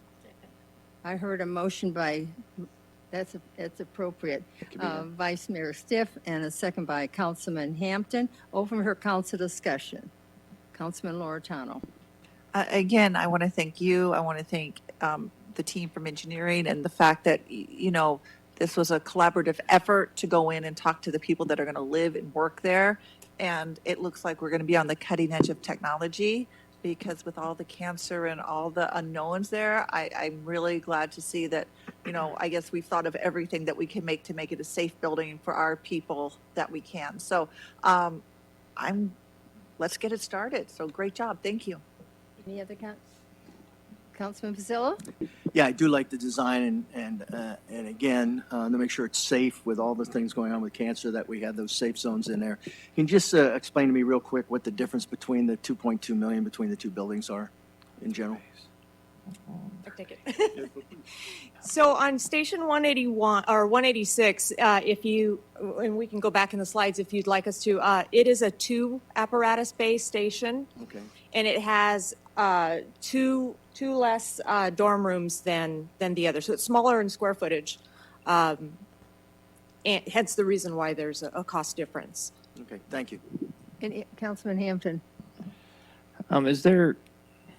I heard a motion by, that's appropriate, Vice Mayor Stiff, and a second by Councilman Hampton. Open for council discussion. Councilman Loretano. Again, I want to thank you. I want to thank the team from engineering, and the fact that, you know, this was a collaborative effort to go in and talk to the people that are going to live and work there. And it looks like we're going to be on the cutting edge of technology, because with all the cancer and all the unknowns there, I'm really glad to see that, you know, I guess we've thought of everything that we can make to make it a safe building for our people that we can. So let's get it started. So great job. Thank you. Any other Councilman Pasilla? Yeah, I do like the design, and again, to make sure it's safe with all the things going on with cancer, that we have those safe zones in there. Can you just explain to me real quick what the difference between the 2.2 million between the two buildings are in general? I'll take it. So on Station 181 or 186, if you, and we can go back in the slides if you'd like us to, it is a 2 apparatus-based station. Okay. And it has two less dorm rooms than the other, so it's smaller in square footage, and hence the reason why there's a cost difference. Okay, thank you. And Councilman Hampton. Is there,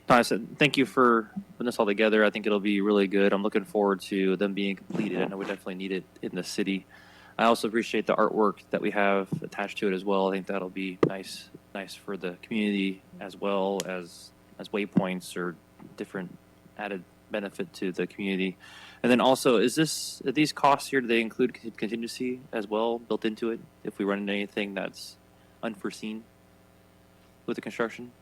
no, I said, thank you for putting this all together. I think it'll be really good. I'm looking forward to them being completed. I know we definitely need it in the city. I also appreciate the artwork that we have attached to it as well. I think that'll be nice for the community as well as waypoints or different added benefit to the community. And then also, are these costs here, do they include contingency as well built into it if we run into anything that's unforeseen with the construction?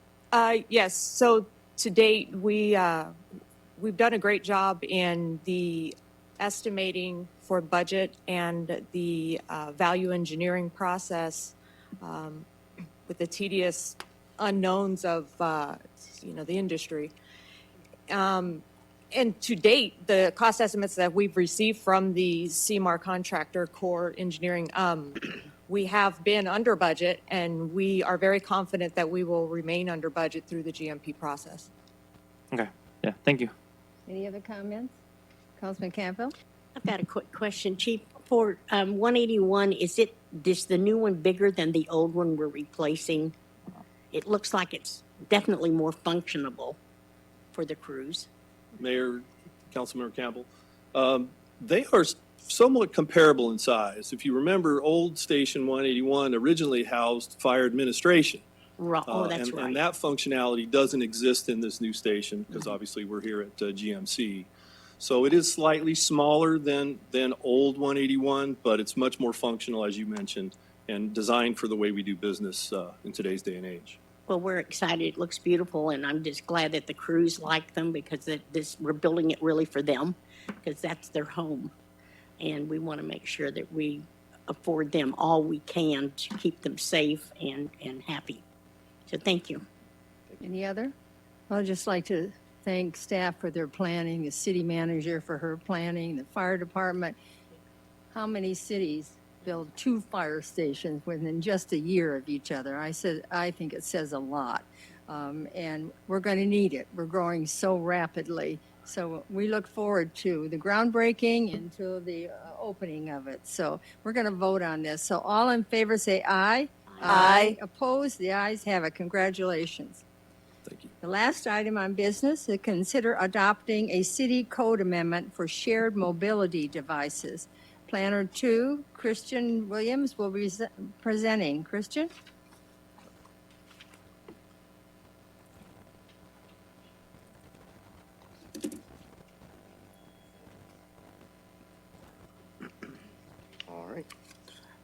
Yes. So to date, we've done a great job in the estimating for budget and the value engineering process with the tedious unknowns of the industry. And to date, the cost estimates that we've received from the CMAR contractor, Core Engineering, we have been under budget, and we are very confident that we will remain under budget through the GMP process. Okay. Yeah. Thank you. Any other comments? Councilman Campbell? I've got a quick question, Chief. For 181, is the new one bigger than the old one we're replacing? It looks like it's definitely more functionable for the crews. Mayor, Councilmember Campbell, they are somewhat comparable in size. If you remember, old Station 181 originally housed fire administration. Right. Oh, that's right. And that functionality doesn't exist in this new station because obviously we're here at GMC. So it is slightly smaller than old 181, but it's much more functional, as you mentioned, and designed for the way we do business in today's day and age. Well, we're excited. It looks beautiful, and I'm just glad that the crews like them because we're building it really for them because that's their home. And we want to make sure that we afford them all we can to keep them safe and happy. So thank you. Any other? I'd just like to thank staff for their planning, the city manager for her planning, the fire department. How many cities build 2 fire stations within just a year of each other? I think it says a lot. And we're going to need it. We're growing so rapidly. So we look forward to the groundbreaking and to the opening of it. So we're going to vote on this. So all in favor say aye. Aye. Opposed? The ayes have it. Congratulations. Thank you. The last item on business is to consider adopting a city code amendment for shared mobility devices. Planner 2, Christian Williams, will be presenting. Christian? All right.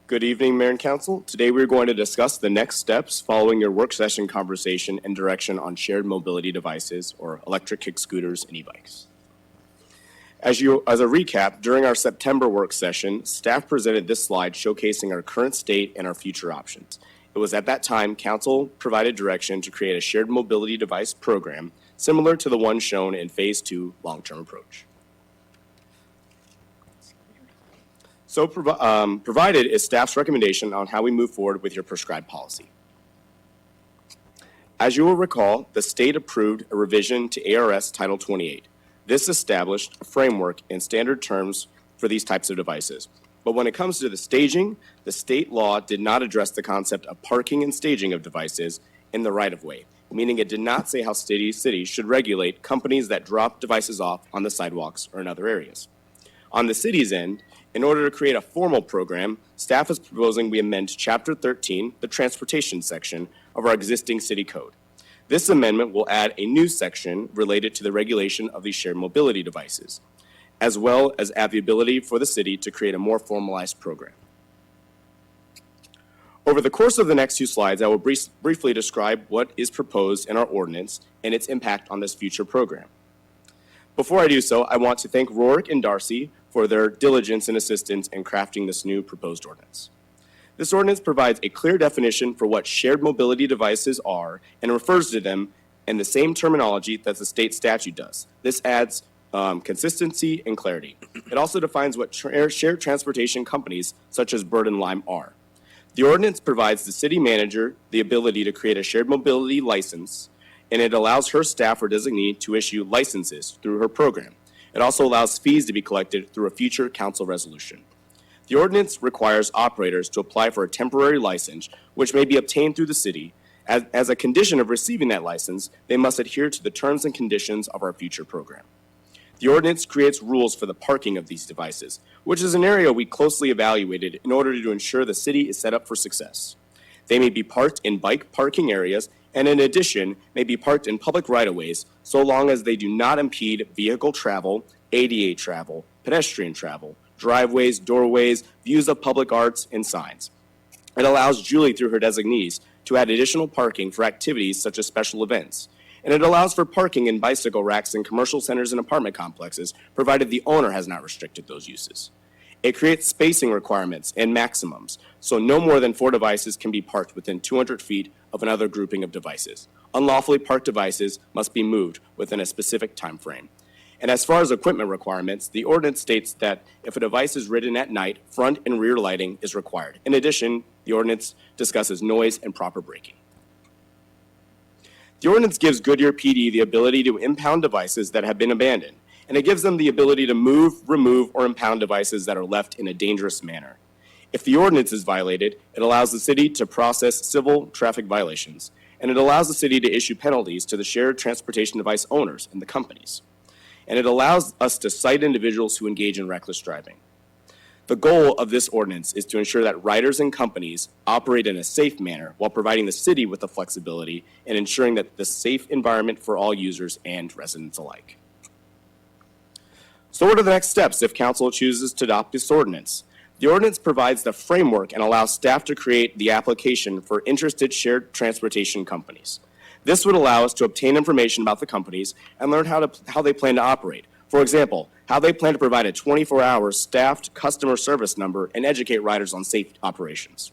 Good evening, Mayor and Council. Today we're going to discuss the next steps following your work session conversation and direction on shared mobility devices or electric kick scooters and e-bikes. As a recap, during our September work session, staff presented this slide showcasing our current state and our future options. It was at that time Council provided direction to create a shared mobility device program similar to the one shown in Phase 2 long-term approach. So provided is staff's recommendation on how we move forward with your prescribed policy. As you will recall, the state approved a revision to ARS Title 28. This established a framework and standard terms for these types of devices. But when it comes to the staging, the state law did not address the concept of parking and staging of devices in the right-of-way, meaning it did not say how cities should regulate companies that drop devices off on the sidewalks or in other areas. On the city's end, in order to create a formal program, staff is proposing we amend Chapter 13, the transportation section of our existing city code. This amendment will add a new section related to the regulation of these shared mobility devices, as well as add the ability for the city to create a more formalized program. Over the course of the next 2 slides, I will briefly describe what is proposed in our ordinance and its impact on this future program. Before I do so, I want to thank Rourke and Darcy for their diligence and assistance in crafting this new proposed ordinance. This ordinance provides a clear definition for what shared mobility devices are and refers to them in the same terminology that the state statute does. This adds consistency and clarity. It also defines what shared transportation companies such as Bird and Lime are. The ordinance provides the city manager the ability to create a shared mobility license, and it allows her staff or designee to issue licenses through her program. It also allows fees to be collected through a future council resolution. The ordinance requires operators to apply for a temporary license, which may be obtained through the city. As a condition of receiving that license, they must adhere to the terms and conditions of our future program. The ordinance creates rules for the parking of these devices, which is an area we closely evaluated in order to ensure the city is set up for success. They may be parked in bike parking areas and in addition may be parked in public right-of-ways so long as they do not impede vehicle travel, ADA travel, pedestrian travel, driveways, doorways, views of public arts, and signs. It allows Julie through her designees to add additional parking for activities such as special events. And it allows for parking in bicycle racks in commercial centers and apartment complexes, provided the owner has not restricted those uses. It creates spacing requirements and maximums, so no more than 4 devices can be parked within 200 feet of another grouping of devices. Unlawfully parked devices must be moved within a specific time frame. And as far as equipment requirements, the ordinance states that if a device is ridden at night, front and rear lighting is required. In addition, the ordinance discusses noise and proper braking. The ordinance gives Goodyear PD the ability to impound devices that have been abandoned, and it gives them the ability to move, remove, or impound devices that are left in a dangerous manner. If the ordinance is violated, it allows the city to process civil traffic violations, and it allows the city to issue penalties to the shared transportation device owners and the companies. And it allows us to cite individuals who engage in reckless driving. The goal of this ordinance is to ensure that riders and companies operate in a safe manner while providing the city with the flexibility and ensuring that the safe environment for all users and residents alike. So what are the next steps if council chooses to adopt this ordinance? The ordinance provides the framework and allows staff to create the application for interested shared transportation companies. This would allow us to obtain information about the companies and learn how they plan to operate. For example, how they plan to provide a 24-hour staffed customer service number and educate riders on safe operations.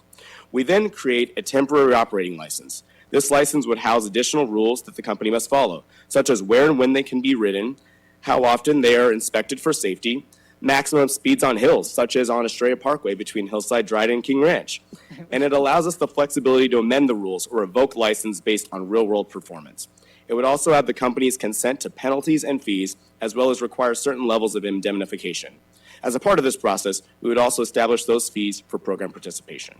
We then create a temporary operating license. This license would house additional rules that the company must follow, such as where and when they can be ridden, how often they are inspected for safety, maximum speeds on hills, such as on Estrella Parkway between Hillside Dryden and King Ranch. And it allows us the flexibility to amend the rules or revoke license based on real-world performance. It would also have the company's consent to penalties and fees, as well as require certain levels of indemnification. As a part of this process, we would also establish those fees for program participation.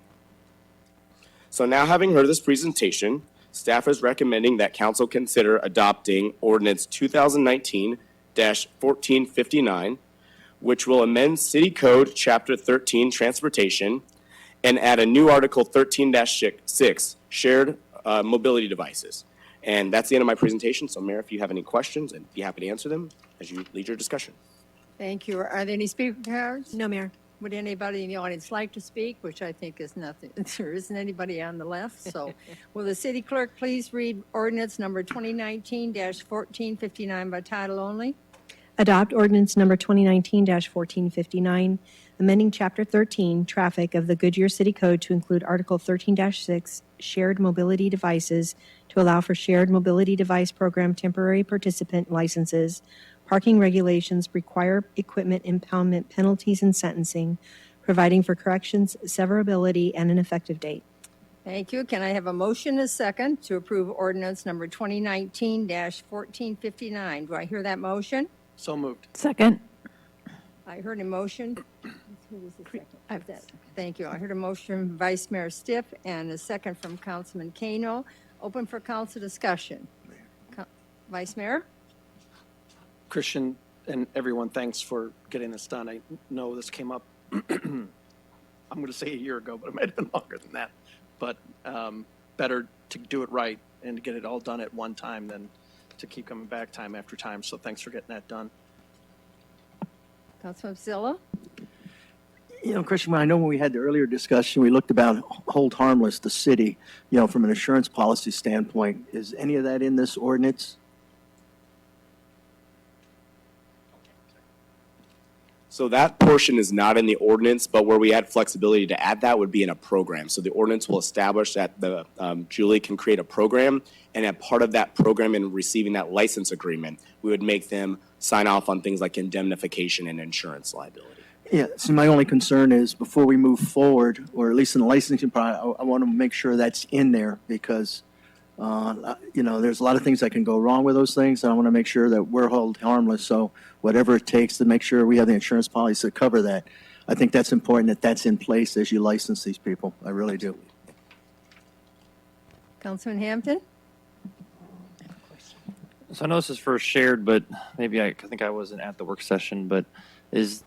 So now, having heard this presentation, staff is recommending that council consider adopting Ordinance 2019-1459, which will amend City Code Chapter 13 Transportation and add a new Article 13-6, Shared Mobility Devices. And that's the end of my presentation. So, Mayor, if you have any questions, I'd be happy to answer them as you lead your discussion. Thank you. Are there any speaker cards? No, Mayor. Would anybody in the audience like to speak? Which I think is nothing. There isn't anybody on the left. So will the city clerk please read ordinance number 2019-1459 by title only? Adopt ordinance number 2019-1459, amending Chapter 13, Traffic of the Goodyear City Code to include Article 13-6, Shared Mobility Devices, to allow for Shared Mobility Device Program temporary participant licenses, parking regulations, require equipment impoundment penalties and sentencing, providing for corrections, severability, and an effective date. Thank you. Can I have a motion and a second to approve ordinance number 2019-1459? Do I hear that motion? So moved. Second. I heard a motion. Who was the second? Thank you. I heard a motion from Vice Mayor Stiff and a second from Councilman Kano. Open for council discussion. Vice Mayor? Christian and everyone, thanks for getting this done. I know this came up, I'm going to say a year ago, but it might have been longer than that. But better to do it right and to get it all done at one time than to keep coming back time after time. So thanks for getting that done. Councilman Zilla? You know, Christian, I know when we had the earlier discussion, we looked about hold harmless the city, you know, from an insurance policy standpoint. Is any of that in this ordinance? So that portion is not in the ordinance, but where we had flexibility to add that would be in a program. So the ordinance will establish that the Julie can create a program, and as part of that program and receiving that license agreement, we would make them sign off on things like indemnification and insurance liability. Yeah, so my only concern is before we move forward, or at least in the licensing part, I want to make sure that's in there because, you know, there's a lot of things that can go wrong with those things. And I want to make sure that we're held harmless. So whatever it takes to make sure we have the insurance policy to cover that. I think that's important that that's in place as you license these people. I really do. Councilman Hampton? So I know this is first shared, but maybe I think I wasn't at the work session, but is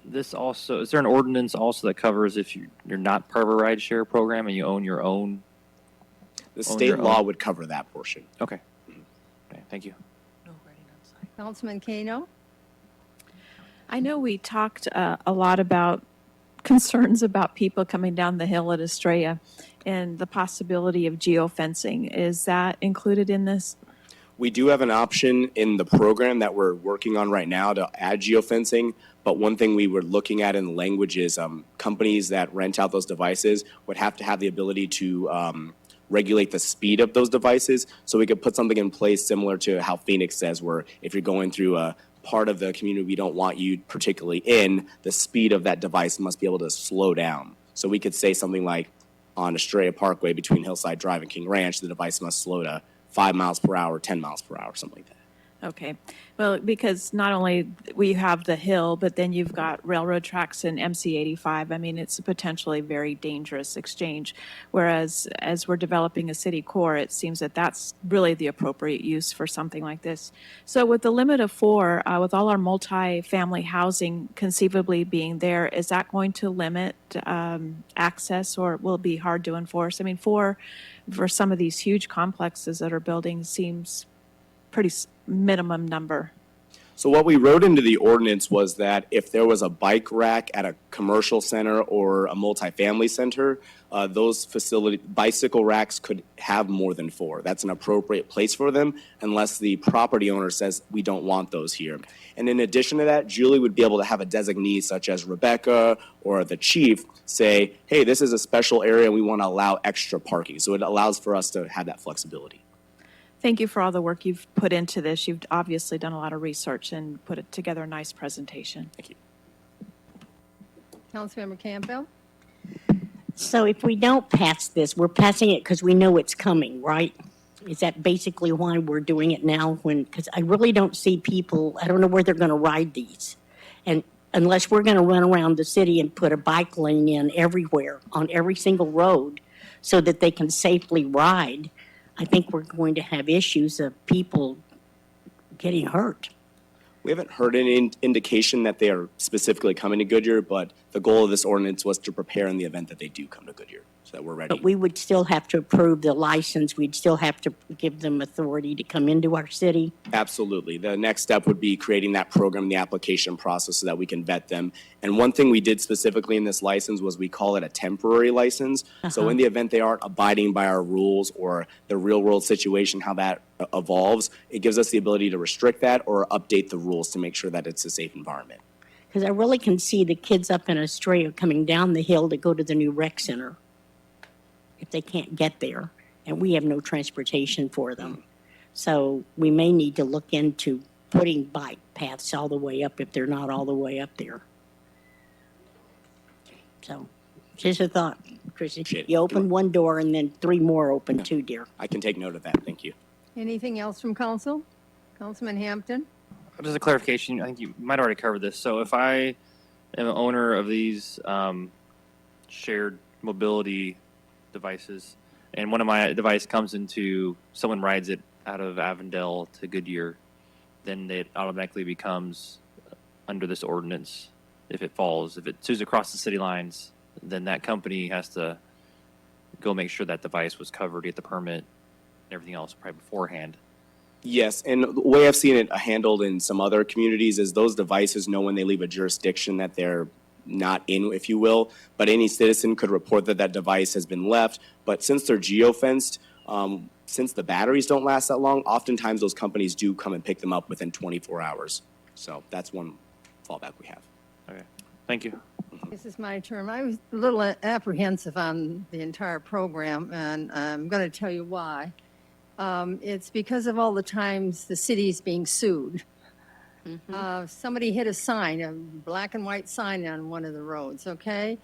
there an ordinance also that covers if you're not part of a ride share program and you own your own? The state law would cover that portion. Okay. Okay, thank you. Councilman Kano? I know we talked a lot about concerns about people coming down the hill at Estrella and the possibility of geofencing. Is that included in this? We do have an option in the program that we're working on right now to add geofencing, but one thing we were looking at in the language is companies that rent out those devices would have to have the ability to regulate the speed of those devices, so we could put something in place similar to how Phoenix says, where if you're going through a part of the community we don't want you particularly in, the speed of that device must be able to slow down. So we could say something like on Estrella Parkway between Hillside Drive and King Ranch, the device must slow to 5 miles per hour, 10 miles per hour, something like that. Okay. Well, because not only we have the hill, but then you've got railroad tracks and MC 85. I mean, it's a potentially very dangerous exchange. Whereas as we're developing a city core, it seems that that's really the appropriate use for something like this. So with the limit of 4, with all our multi-family housing conceivably being there, is that going to limit access, or will it be hard to enforce? I mean, 4 for some of these huge complexes that are building seems pretty minimum number. So what we wrote into the ordinance was that if there was a bike rack at a commercial center or a multifamily center, those bicycle racks could have more than 4. That's an appropriate place for them unless the property owner says we don't want those here. And in addition to that, Julie would be able to have a designee such as Rebecca or the chief say, hey, this is a special area and we want to allow extra parking. So it allows for us to have that flexibility. Thank you for all the work you've put into this. You've obviously done a lot of research and put it together a nice presentation. Thank you. Councilmember Campbell? So if we don't pass this, we're passing it because we know it's coming, right? Is that basically why we're doing it now? Because I really don't see people, I don't know where they're going to ride these. And unless we're going to run around the city and put a bike lane in everywhere, on every single road, so that they can safely ride, I think we're going to have issues of people getting hurt. We haven't heard any indication that they are specifically coming to Goodyear, but the goal of this ordinance was to prepare in the event that they do come to Goodyear, so that we're ready. But we would still have to approve the license. We'd still have to give them authority to come into our city. Absolutely. The next step would be creating that program, the application process, so that we can vet them. And one thing we did specifically in this license was we call it a temporary license. So in the event they aren't abiding by our rules or the real world situation, how that evolves, it gives us the ability to restrict that or update the rules to make sure that it's a safe environment. Because I really can see the kids up in Estrella coming down the hill to go to the new rec center if they can't get there, and we have no transportation for them. So we may need to look into putting bike paths all the way up if they're not all the way up there. So just a thought, Chrissy. You open one door and then 3 more open too, dear. I can take note of that. Thank you. Anything else from council? Councilman Hampton? Just a clarification, I think you might already cover this. So if I am an owner of these shared mobility devices, and one of my device comes into, someone rides it out of Avondale to Goodyear, then it automatically becomes under this ordinance if it falls. If it goes across the city lines, then that company has to go make sure that device was covered, get the permit, and everything else probably beforehand. Yes, and the way I've seen it handled in some other communities is those devices know when they leave a jurisdiction that they're not in, if you will, but any citizen could report that that device has been left. But since they're geofenced, since the batteries don't last that long, oftentimes those companies do come and pick them up within 24 hours. So that's one fallback we have. Okay, thank you. This is my turn. I was a little apprehensive on the entire program, and I'm going to tell you why. It's because of all the times the city's being sued. Somebody hit a sign, a black and white sign on one of the roads, okay?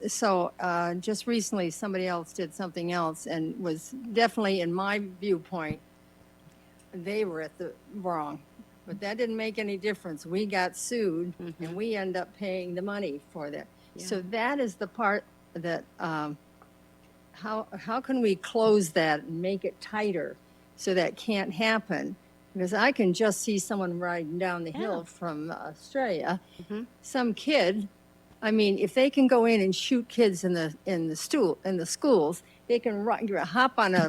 Just recently, somebody else did something else and was definitely, in my viewpoint, they were at the wrong. But that didn't make any difference. We got sued and we end up paying the money for that. So that is the part that, how can we close that and make it tighter so that can't happen? Because I can just see someone riding down the hill from Australia, some kid. I mean, if they can go in and shoot kids in the schools, they can hop on a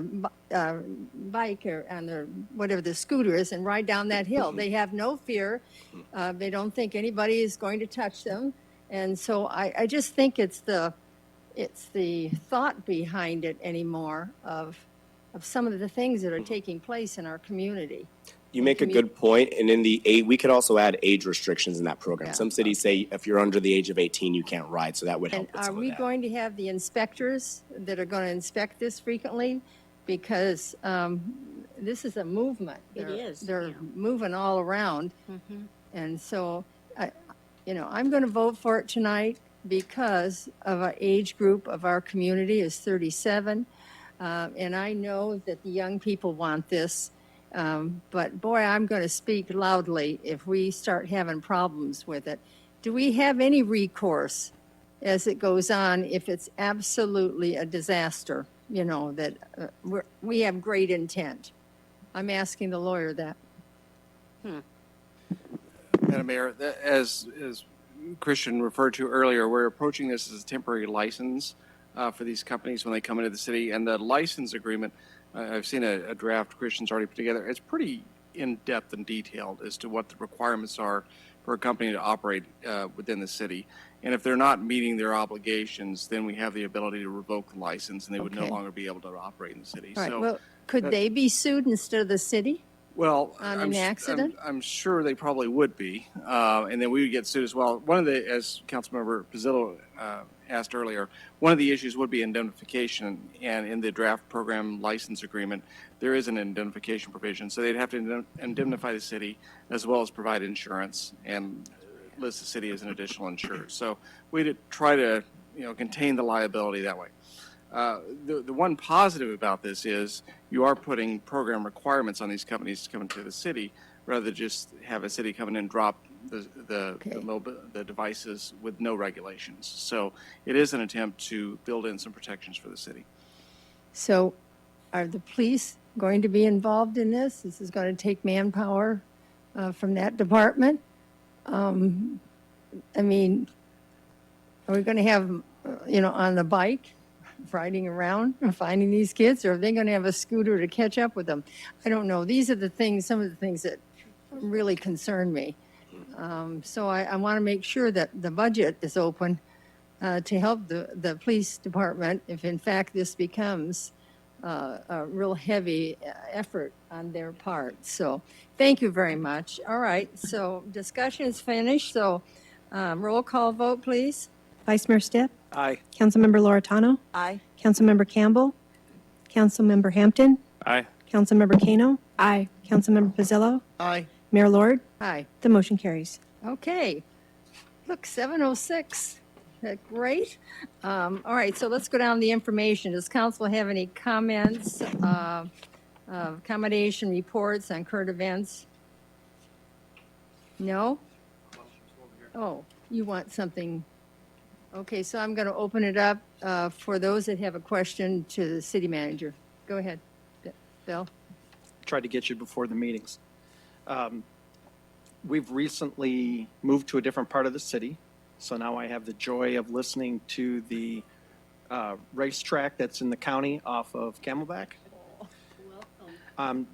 bike or on their whatever the scooter is and ride down that hill. They have no fear. They don't think anybody is going to touch them, and so I just think it's the thought behind it anymore of some of the things that are taking place in our community. You make a good point, and in the we could also add age restrictions in that program. Yeah. Some cities say if you're under the age of 18, you can't ride, so that would help And with are some of we that. going to have the inspectors that are going to inspect this frequently? Because this is a movement. They're moving all around. And so, I'm going to vote for it tonight because of our age group of our community is 37. And I know that the young people want this. But boy, I'm going to speak loudly if we start having problems with it. Do we have any recourse as it goes on if it's absolutely a disaster? That we have great intent. I'm asking the lawyer that. Madam Mayor, as Christian referred to earlier, we're approaching this as a temporary license for these companies when they come into the city. And the license agreement, I've seen a draft Christian's already put together. It's pretty in-depth and detailed as to what the requirements are for a company to operate within the city. And if they're not meeting their obligations, then we have the ability to revoke the license and they would no longer be able to operate in the city. All right. So, Well, could they be sued instead of the city? Well, on an accident? I'm sure they probably would be, and then we would get sued as well. One of the, as Councilmember Pizzillo asked earlier, one of the issues would be indemnification, and in the draft program license agreement, there is an indemnification provision. So they'd have to indemnify the city as well as provide insurance and list the city as an additional insurer. So we'd try to, contain the liability that way. The one positive about this is you are putting program requirements on these companies to come into the city rather than just have a city come in and drop the devices with no regulations. So it is an attempt to build in some protections for the city. So are the police going to be involved in this? This is going to take manpower from that department. I mean, are we going to have, on the bike, riding around and finding these kids, or are they going to have a scooter to catch up with them? I don't know. These are the things, some of the things that really concern me. So I want to make sure that the budget is open to help the police department if in fact this becomes a real heavy effort on their part. So thank you very much. All right, so discussion is finished. So roll call vote, please. Vice Mayor Stipp? Aye. Councilmember Loretano? Aye. Councilmember Campbell? Councilmember Hampton? Aye. Councilmember Kano? Aye. Councilmember Pizzillo? Aye. Mayor Lord? Aye. The motion carries. Okay. Look, 7:06. That great. All right, so let's go down the information. Does council have any comments, accommodation reports on current events? No? Oh, you want something? Okay, so I'm going to open it up for those that have a question to the city manager. Go ahead, Bill. Tried to get you before the meetings. We've recently moved to a different part of the city, so now I have the joy of listening to the racetrack that's in the county off of Camelback. I'm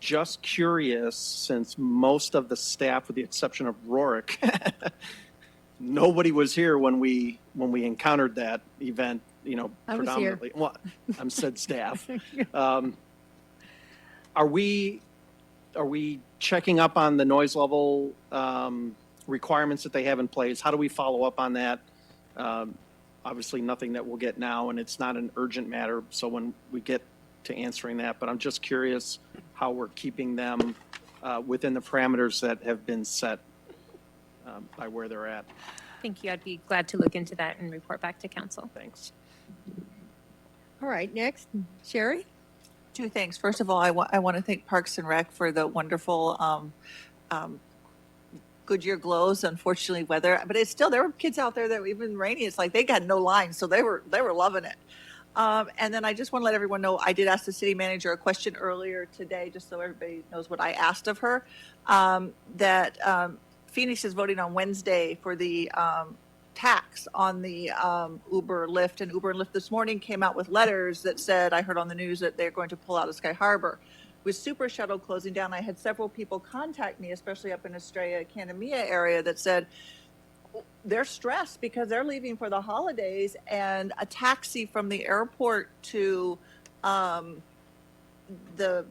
just curious, since most of the staff, with the exception of Rorick, nobody was here when we encountered that event, I was predominantly. here. Well, I'm said staff. Are we checking up on the noise level requirements that they have in place? How do we follow up on that? Obviously, nothing that we'll get now, and it's not an urgent matter. So when we get to answering that, but I'm just curious how we're keeping them within the parameters that have been set by where they're at. Thank you. I'd be glad to look into that and report back to council. Thanks. All right, next, Sherry? Two things. First of all, I want to thank Parks and Rec for the wonderful Goodyear glows. Unfortunately, weather, but it's still, there were kids out there that even rainy, it's like they got no lines, so they were loving it. And then I just want to let everyone know, I did ask the city manager a question earlier today, just so everybody knows what I asked of her, that Phoenix is voting on Wednesday for the tax on the Uber, Lyft, and Uber and Lyft this morning came out with letters that said, I heard on the news that they're going to pull out of Sky Harbor. With Super Shuttle closing down, I had several people contact me, especially up in Estrella, Canamia area, that said they're stressed because they're leaving for the holidays, and a taxi from the airport to the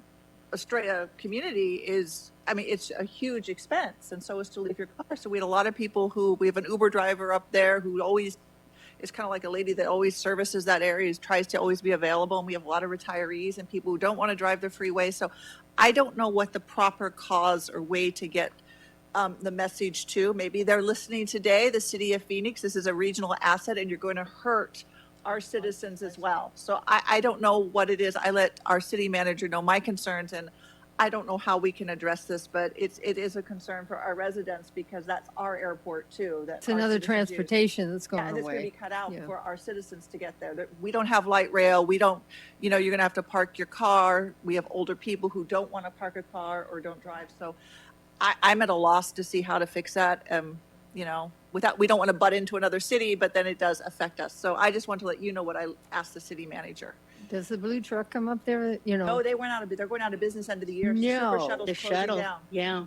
Estrella community is, I mean, it's a huge expense, and so is to leave your car. So we had a lot of people who, we have an Uber driver up there who always is kind of like a lady that always services that area, tries to always be available. And we have a lot of retirees and people who don't want to drive the freeway. So I don't know what the proper cause or way to get the message to. Maybe they're listening today, the city of Phoenix, this is a regional asset and you're going to hurt our citizens as well. So I don't know what it is. I let our city manager know my concerns, and I don't know how we can address this, but it is a concern for our residents because that's our airport too. It's another transportation that's going and it's going to away. be cut out Yeah. for our citizens to get there. We don't have light rail. We don't, you're going to have to park your car. We have older people who don't want to park a car or don't drive. So I'm at a loss to see how to fix that. Without, we don't want to butt into another city, but then it does affect us. So I just want to let you know what I asked the city manager. Does the blue truck come up there? No, they're going out of business end of the year. No, Super Shuttle's the closing shuttle, down. yeah.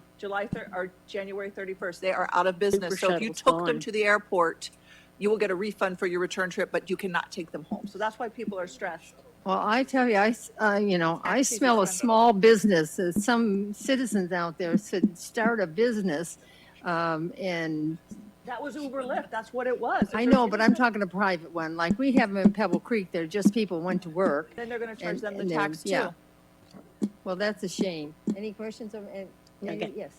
January 31st. They are out of business. Super So if you Shuttle's took them gone. to the airport, you will get a refund for your return trip, but you cannot take them home. So that's why people are stressed. Well, I tell you, I Taxis smell a are small business. Some citizens out there should start a business, and That was Uber Lyft. That's what it was. I know, but I'm talking a private one. Like we have them in Pebble Creek. They're just people went to work. Then they're going to charge them the and then- tax too. yeah. Well, that's a shame. Any questions? Maybe, Okay. yes.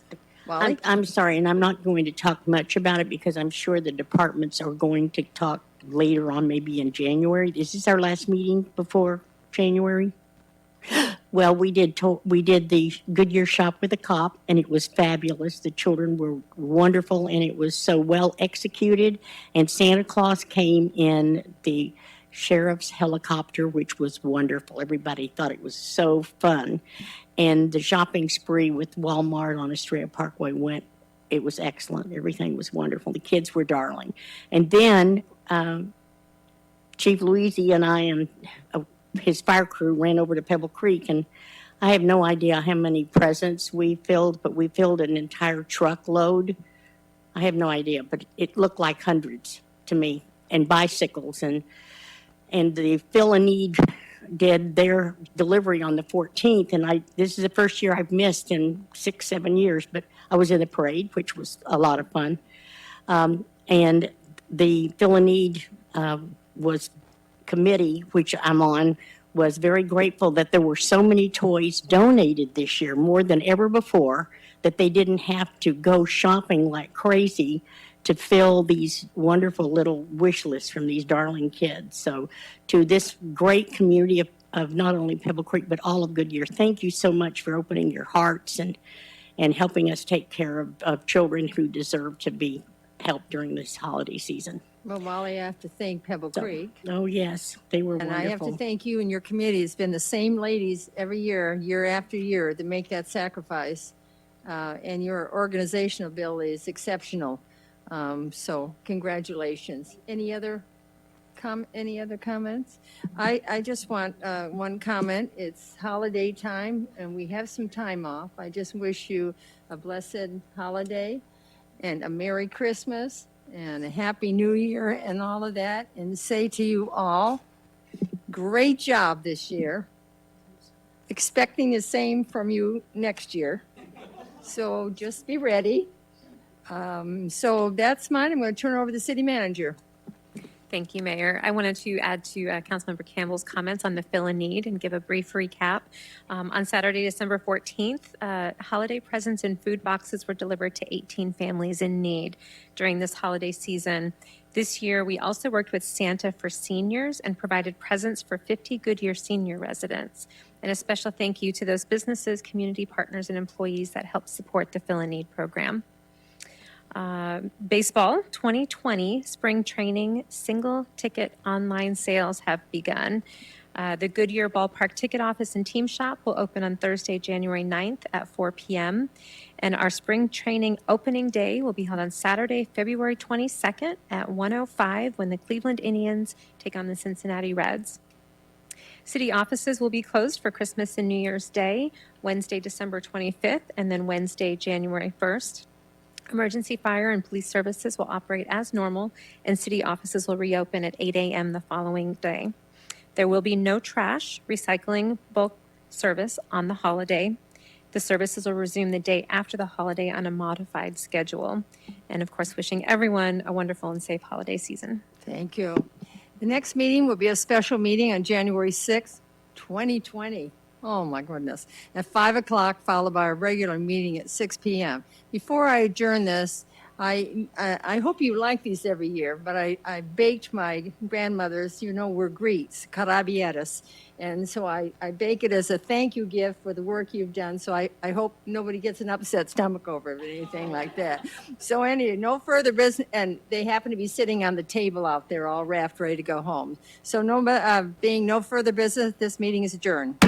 Wally? I'm sorry, and I'm not going to talk much about it because I'm sure the departments are going to talk later on, maybe in January. Is this our last meeting before January? Well, we did the Goodyear Shop with a Cop, and it was fabulous. The children were wonderful, and it was so well executed. And Santa Claus came in the sheriff's helicopter, which was wonderful. Everybody thought it was so fun. And the shopping spree with Walmart on Estrella Parkway it was excellent. Everything was wonderful. The kids were darling. And then Chief Louisi and I and his fire crew ran over to Pebble Creek, and I have no idea how many presents we filled, but we filled an entire truckload. I have no idea, but it looked like hundreds to me, and bicycles, and the Fill a Need did their delivery on the 14th, and this is the first year I've missed in 6-7 years, but I was in the parade, which was a lot of fun. And the Fill a Need committee, which I'm on, was very grateful that there were so many toys donated this year, more than ever before, that they didn't have to go shopping like crazy to fill these wonderful little wish lists from these darling kids. So to this great community of not only Pebble Creek, but all of Goodyear, thank you so much for opening your hearts and helping us take care of children who deserve to be helped during this holiday season. Well, Wally, I have to thank Pebble Creek. Oh, yes, they were And wonderful. I have to thank you and your committee. It's been the same ladies every year, year after year, that make that sacrifice. And your organizational ability is exceptional. So congratulations. Any other comments? I just want one comment. It's holiday time, and we have some time off. I just wish you a blessed holiday and a Merry Christmas and a Happy New Year and all of that, and say to you all, great job this year. Expecting the same from you next year. So just be ready. So that's mine. I'm going to turn it over to the city manager. Thank you, Mayor. I wanted to add to Councilmember Campbell's comments on the fill a need and give a brief recap. On Saturday, December 14th, holiday presents and food boxes were delivered to 18 families in need during this holiday season. This year, we also worked with Santa for seniors and provided presents for 50 Goodyear senior residents. And a special thank you to those businesses, community partners, and employees that helped support the Fill a Need program. Baseball 2020 spring training single ticket online sales have begun. The Goodyear Ballpark ticket office and team shop will open on Thursday, January 9th at 4 p.m. And our spring training opening day will be held on Saturday, February 22nd at 1:05 when the Cleveland Indians take on the Cincinnati Reds. City offices will be closed for Christmas and New Year's Day, Wednesday, December 25th, and then Wednesday, January 1st. Emergency fire and police services will operate as normal, and city offices will reopen at 8 a.m. the following day. There will be no trash, recycling, bulk service on the holiday. The services will resume the day after the holiday on a modified schedule. And of course, wishing everyone a wonderful and safe holiday season. Thank you. The next meeting will be a special meeting on January 6th, 2020. Oh, my goodness. At 5 o'clock, followed by a regular meeting at 6 p.m. Before I adjourn this, I hope you like these every year, but I baked my grandmother's, were greets, carabieras. And so I bake it as a thank you gift for the work you've done. So I hope nobody gets an upset stomach over it or anything like that. So anyway, no further business. And they happen to be sitting on the table out there all wrapped, ready to go home. So being no further business, this meeting is adjourned.